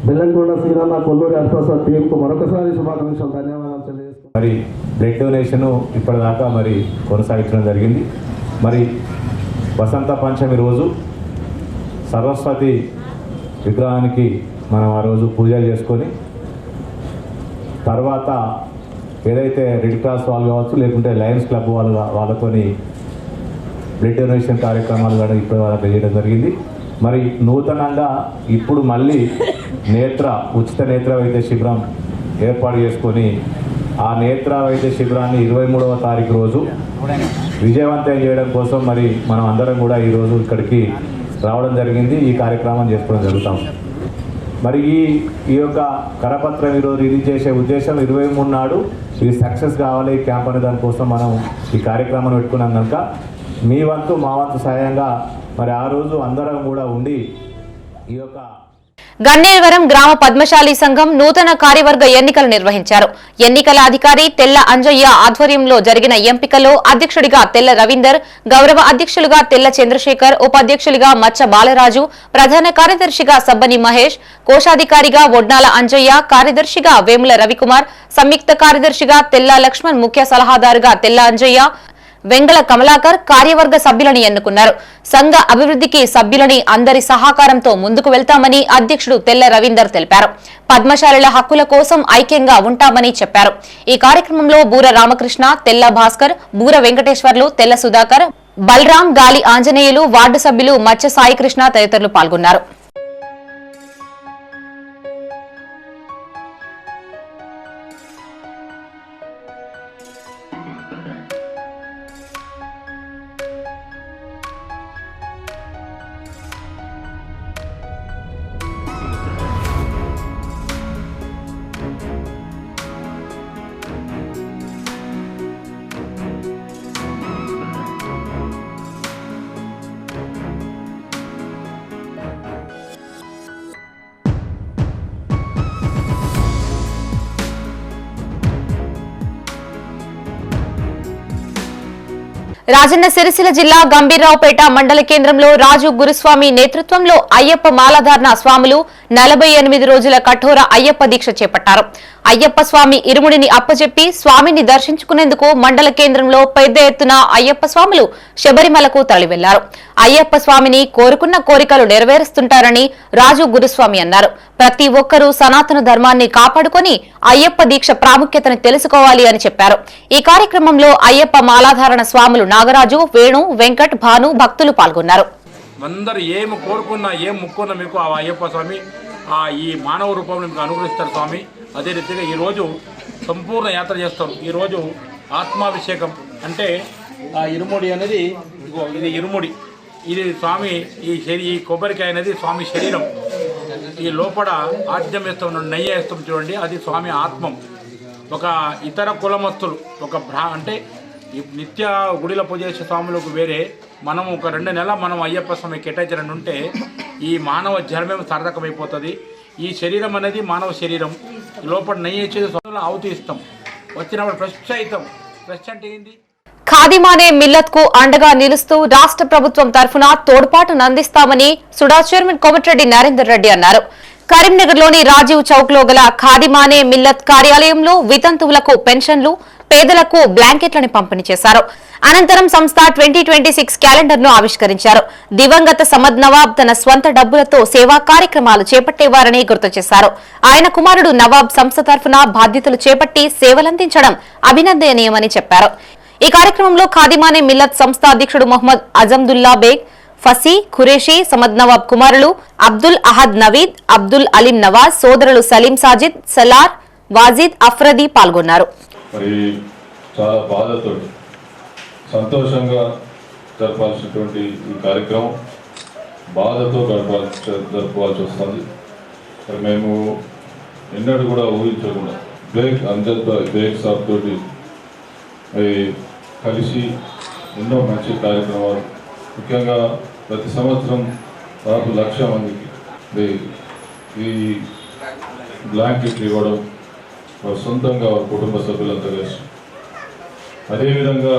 బెల్లంకొండ శ్రీరామ కొల్లూరి హరిప్రసాద్ టీంకు మరొకసారి శుభాకాంక్షలు, ధన్యవాదాలు తెలియజేస్తున్నాను. మరి బ్లడ్ డొనేషన్ ఇప్పటిదాకా మరి కొనసాగించడం జరిగింది. మరి వసంత పంచమి రోజు సరస్వతి విగ్రహానికి మనం ఆ రోజు పూజలు చేసుకొని తర్వాత ఏదైతే రెడ్ క్రాస్ వాళ్ళు కావచ్చు, లేకుంటే లయన్స్ క్లబ్ వాళ్ళతోని బ్లడ్ డొనేషన్ కార్యక్రమాలు కూడా ఇప్పుడు వాళ్ళకి చేయడం జరిగింది. మరి నూతనంగా ఇప్పుడు మళ్ళీ ఉచిత నేత్ర వైద్య శిబిరం ఏర్పాటు చేసుకొని ఆ నేత్ర వైద్య శిబిరాన్ని 23వ తారీఖు రోజు విజయవంతం చేయడం కోసం మరి మనం అందరం కూడా ఈరోజు ఇక్కడికి రావడం జరిగింది. ఈ కార్యక్రమం చేసుకోవడం జరుగుతాం. మరి ఈ యొక్క కరపత్రం ఈరోజు రిలీజ్ చేసే ఉద్దేశం 23 నాడు ఇది సక్సెస్ కావాలి ఈ క్యాంప్ అనే దానికోసం మనం ఈ కార్యక్రమం పెట్టుకున్నాం కనుక మీ వంతు మా వంతు సహాయంగా మరి ఆ రోజు అందరం కూడా ఉండి ఈ యొక్క గన్నేరువరం గ్రామ పద్మశాలి సంఘం నూతన కార్యవర్గ ఎన్నికలు నిర్వహించారు. ఎన్నికల అధికారి తెల్ల అంజయ్య ఆధ్వర్యంలో జరిగిన ఎంపికలో అధ్యక్షుడిగా తెల్ల రవీందర్, గౌరవ అధ్యక్షులుగా తెల్ల చంద్రశేఖర్, ఉపాధ్యక్షులుగా మచ్చ బాలరాజు, ప్రధాన కార్యదర్శిగా సబ్బని మహేష్, కోశాధికారిగా వడ్నాల అంజయ్య, కార్యదర్శిగా వేముల రవికుమార్, సంయుక్త కార్యదర్శిగా తెల్ల లక్ష్మణ్, ముఖ్య సలహాదారుగా తెల్ల అంజయ్య, వెంగళ కమలాకర్ కార్యవర్గ సభ్యులని ఎన్నుకున్నారు. సంఘ అభివృద్ధికి సభ్యులని అందరి సహకారంతో ముందుకు వెళ్తామని అధ్యక్షుడు తెల్ల రవీందర్ తెలిపారు. పద్మశాలుల హక్కుల కోసం ఐక్యంగా ఉంటామని చెప్పారు. ఈ కార్యక్రమంలో బూర రామకృష్ణ, తెల్ల భాస్కర్, బూర వెంకటేశ్వర్లు, తెల్ల సుధాకర్, బలరాం, గాలి ఆంజనేయులు, వార్డు సభ్యులు మత్స్య సాయికృష్ణ తదితరులు పాల్గొన్నారు. రాజన్న సిరిసిల్ల జిల్లా గంభీర్రావుపేట మండల కేంద్రంలో రాజు గురుస్వామి నేతృత్వంలో అయ్యప్ప మాలాధారణ స్వాములు 48 రోజుల కఠోర అయ్యప్ప దీక్ష చేపట్టారు. అయ్యప్ప స్వామి ఇరుముడిని అప్పచెప్పి స్వామిని దర్శించుకునేందుకు మండల కేంద్రంలో పెద్ద ఎత్తున అయ్యప్ప స్వాములు శబరిమలకు తరలివెళ్లారు. అయ్యప్ప స్వామిని కోరుకున్న కోరికలు నెరవేరుస్తుంటారని రాజు గురుస్వామి అన్నారు. ప్రతి ఒక్కరూ సనాతన ధర్మాన్ని కాపాడుకొని అయ్యప్ప దీక్ష ప్రాముఖ్యతను తెలుసుకోవాలి అని చెప్పారు. ఈ కార్యక్రమంలో అయ్యప్ప మాలాధారణ స్వాములు నాగరాజు, వేణు, వెంకట్, భాను భక్తులు పాల్గొన్నారు. అందరూ ఏమి కోరుకున్నా ఏం ముక్కున్నా మీకు ఆ అయ్యప్ప స్వామి ఈ మానవ రూపంలో మీకు అనుగ్రహిస్తారు స్వామి. అదే రీతిగా ఈరోజు సంపూర్ణ యాత్ర చేస్తాం. ఈరోజు ఆత్మాభిషేకం అంటే ఆ ఇరుముడి అనేది ఇది ఇరుముడి, ఇది స్వామి ఈ కొబ్బరికాయ అనేది స్వామి శరీరం. ఈ లోపల ఆద్యం వేస్తాం, నెయ్యి వేస్తాం చూడండి, అది స్వామి ఆత్మం. ఒక ఇతర కులమస్తులు ఒక అంటే నిత్య గుడిలో పూజ చేసే స్వాములకు వేరే మనం ఒక 2 నెలల మనం అయ్యప్ప స్వామి కేటాయించడం ఉంటే ఈ మానవ జన్మం సార్థకమైపోతుంది. ఈ శరీరం అనేది మానవ శరీరం. లోపల నెయ్యి ఇచ్చేది స్వామిలో ఆవుతి ఇస్తాం, వచ్చినప్పుడు ఫ్రెష్ అవుతాం. ఫ్రెష్ అంటే ఏంటి? ఖాదిమానే మిల్లత్ కు అండగా నిలుస్తూ రాష్ట్ర ప్రభుత్వం తరఫున తోడ్పాటును అందిస్తామని సుడా చైర్మన్ కోమటిరెడ్డి నరేందర్ రెడ్డి అన్నారు. కరీంనగర్లోని రాజీవ్ చౌక్ లో గల ఖాదిమానే మిల్లత్ కార్యాలయంలో వితంతువులకు పెన్షన్లు, పేదలకు బ్లాంకెట్లను పంపిణీ చేశారు. అనంతరం సంస్థ 2026 క్యాలెండర్ ను ఆవిష్కరించారు. దివంగత సమద్ నవాబ్ తన స్వంత డబ్బులతో సేవా కార్యక్రమాలు చేపట్టేవారని గుర్తు చేశారు. ఆయన కుమారుడు నవాబ్ సంస్థ తరఫున బాధ్యతలు చేపట్టి సేవలందించడం అభినందనీయమని చెప్పారు. ఈ కార్యక్రమంలో ఖాదిమానే మిల్లత్ సంస్థ అధ్యక్షుడు మొహమ్మద్ అజందుల్లా బేగ్, ఫసీ, ఖురేషీ, సమద్ నవాబ్ కుమారులు అబ్దుల్ అహద్ నవీద్, అబ్దుల్ అలీం నవాజ్, సోదరులు సలీం సాజిద్, సలార్, వాజిద్, అఫ్రదీ పాల్గొన్నారు. మరి చాలా బాధతో సంతోషంగా జరపాల్సినటువంటి ఈ కార్యక్రమం బాధతో జరుపుకోవాల్సి వస్తుంది. మరి మేము ఎన్నడూ కూడా ఊహించకుండా అంజద్ బేగ్ సాబ్ తోటి కలిసి ఎన్నో మంచి కార్యక్రమాలు, ముఖ్యంగా ప్రతి సంవత్సరం దాదాపు 1,00,000 మందికి ఈ బ్లాంకెట్లు ఇవ్వడం, వారి సొంతంగా వారి కుటుంబ సభ్యులంతా కలిసి, అదేవిధంగా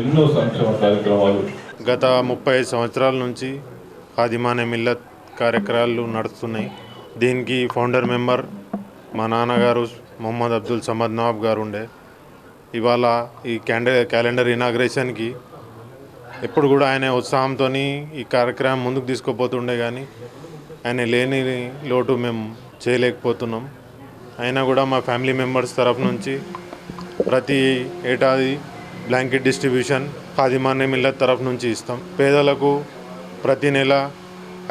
ఎన్నో సంక్షేమ కార్యక్రమాలు. గత 35 సంవత్సరాల నుంచి ఖాదిమానే మిల్లత్ కార్యక్రమాలు నడుస్తున్నాయి. దీనికి ఫౌండర్ మెంబర్ మా నాన్నగారు మొహమ్మద్ అబ్దుల్ సమద్ నవాబ్ గారు ఉండే. ఇవాళ ఈ క్యాలెండర్ ఇనాగ్రేషన్కి ఎప్పుడు కూడా ఆయన ఉత్సాహంతో ఈ కార్యక్రమం ముందుకు తీసుకుపోతుండే, కానీ ఆయన లేని లోటు మేము చేయలేకపోతున్నాం. అయినా కూడా మా ఫ్యామిలీ మెంబర్స్ తరఫు నుంచి ప్రతి ఏడాది బ్లాంకెట్ డిస్ట్రిబ్యూషన్ ఖాదిమానే మిల్లత్ తరఫు నుంచి ఇస్తాం. పేదలకు ప్రతి నెల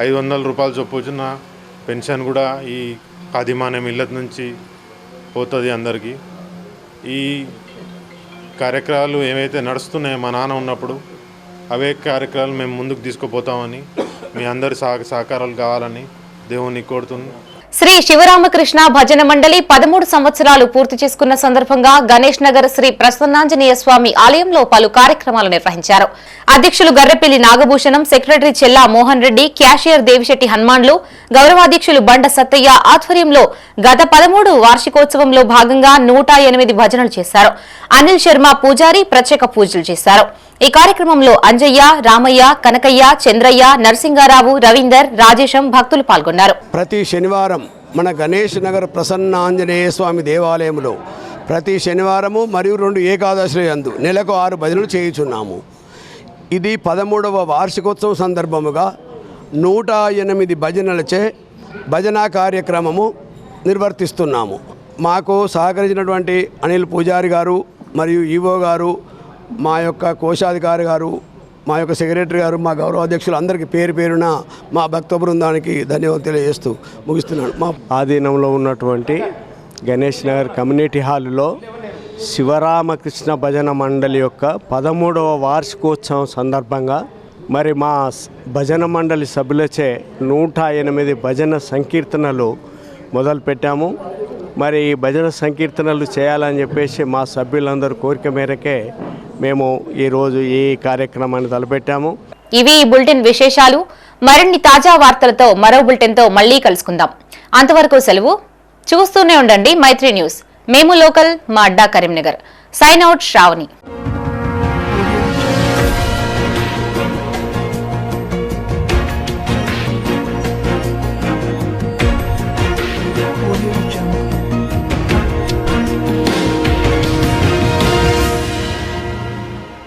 500 రూపాయలు చొప్పున పెన్షన్ కూడా ఈ ఖాదిమానే మిల్లత్ నుంచి పోతుంది అందరికీ. ఈ కార్యక్రమాలు ఏవైతే నడుస్తున్నాయో మా నాన్న ఉన్నప్పుడు అవే కార్యక్రమాలు మేము ముందుకు తీసుకుపోతామని, మీ అందరి సహకారాలు కావాలని దేవుణ్ణి కోరుతున్నాం. శ్రీ శివరామకృష్ణ భజన మండలి 13 సంవత్సరాలు పూర్తి చేసుకున్న సందర్భంగా గణేష్ నగర్ శ్రీ ప్రసన్నాంజనేయ స్వామి ఆలయంలో పలు కార్యక్రమాలు నిర్వహించారు. అధ్యక్షులు గర్రెపల్లి నాగభూషణం, సెక్రటరీ చెల్లా మోహన్ రెడ్డి, క్యాషియర్ దేవిశెట్టి హనుమాన్లు, గౌరవాధ్యక్షులు బండ సత్తయ్య ఆధ్వర్యంలో గత 13 వార్షికోత్సవంలో భాగంగా 108 భజనలు చేశారు. అనిల్ శర్మ పూజారి ప్రత్యేక పూజలు చేశారు. ఈ కార్యక్రమంలో అంజయ్య, రామయ్య, కనకయ్య, చంద్రయ్య, నరసింగారావు, రవీందర్, రాజేశం భక్తులు పాల్గొన్నారు. ప్రతి శనివారం మన గణేష్ నగర్ ప్రసన్న ఆంజనేయ స్వామి దేవాలయంలో ప్రతి శనివారము మరియు 2 ఏకాదశుల యందు నెలకు 6 భజనలు చేయుచున్నాము. ఇది 13వ వార్షికోత్సవం సందర్భముగా 108 భజనలచే భజనా కార్యక్రమము నిర్వర్తిస్తున్నాము. మాకు సహకరించినటువంటి అనిల్ పూజారి గారు మరియు ఈవో గారు, మా యొక్క కోశాధికారి గారు, మా యొక్క సెక్రటరీ గారు, మా గౌరవాధ్యక్షులు అందరికీ పేరు పేరున మా భక్త బృందానికి ధన్యవాదాలు తెలియజేస్తూ ముగిస్తున్నాను. మా ఆధీనంలో ఉన్నటువంటి గణేష్ నగర్ కమ్యూనిటీ హాల్లో శివరామకృష్ణ భజన మండలి యొక్క 13వ వార్షికోత్సవం సందర్భంగా మరి మా భజన మండలి సభ్యులచే 108 భజన సంకీర్తనలు మొదలుపెట్టాము. మరి ఈ భజన సంకీర్తనలు చేయాలని చెప్పేసి మా సభ్యులందరూ కోరిక మేరకే మేము ఈరోజు ఈ కార్యక్రమాన్ని తలపెట్టాము. ఇవి ఈ బులెటిన్ విశేషాలు. మరిన్ని తాజా వార్తలతో మరో బులెటిన్తో మళ్లీ కలుసుకుందాం. అంతవరకు సెలవు. చూస్తూనే ఉండండి మైత్రి న్యూస్. మేము లోకల్, మా అడ్డా కరీంనగర్. Sign out Shravani.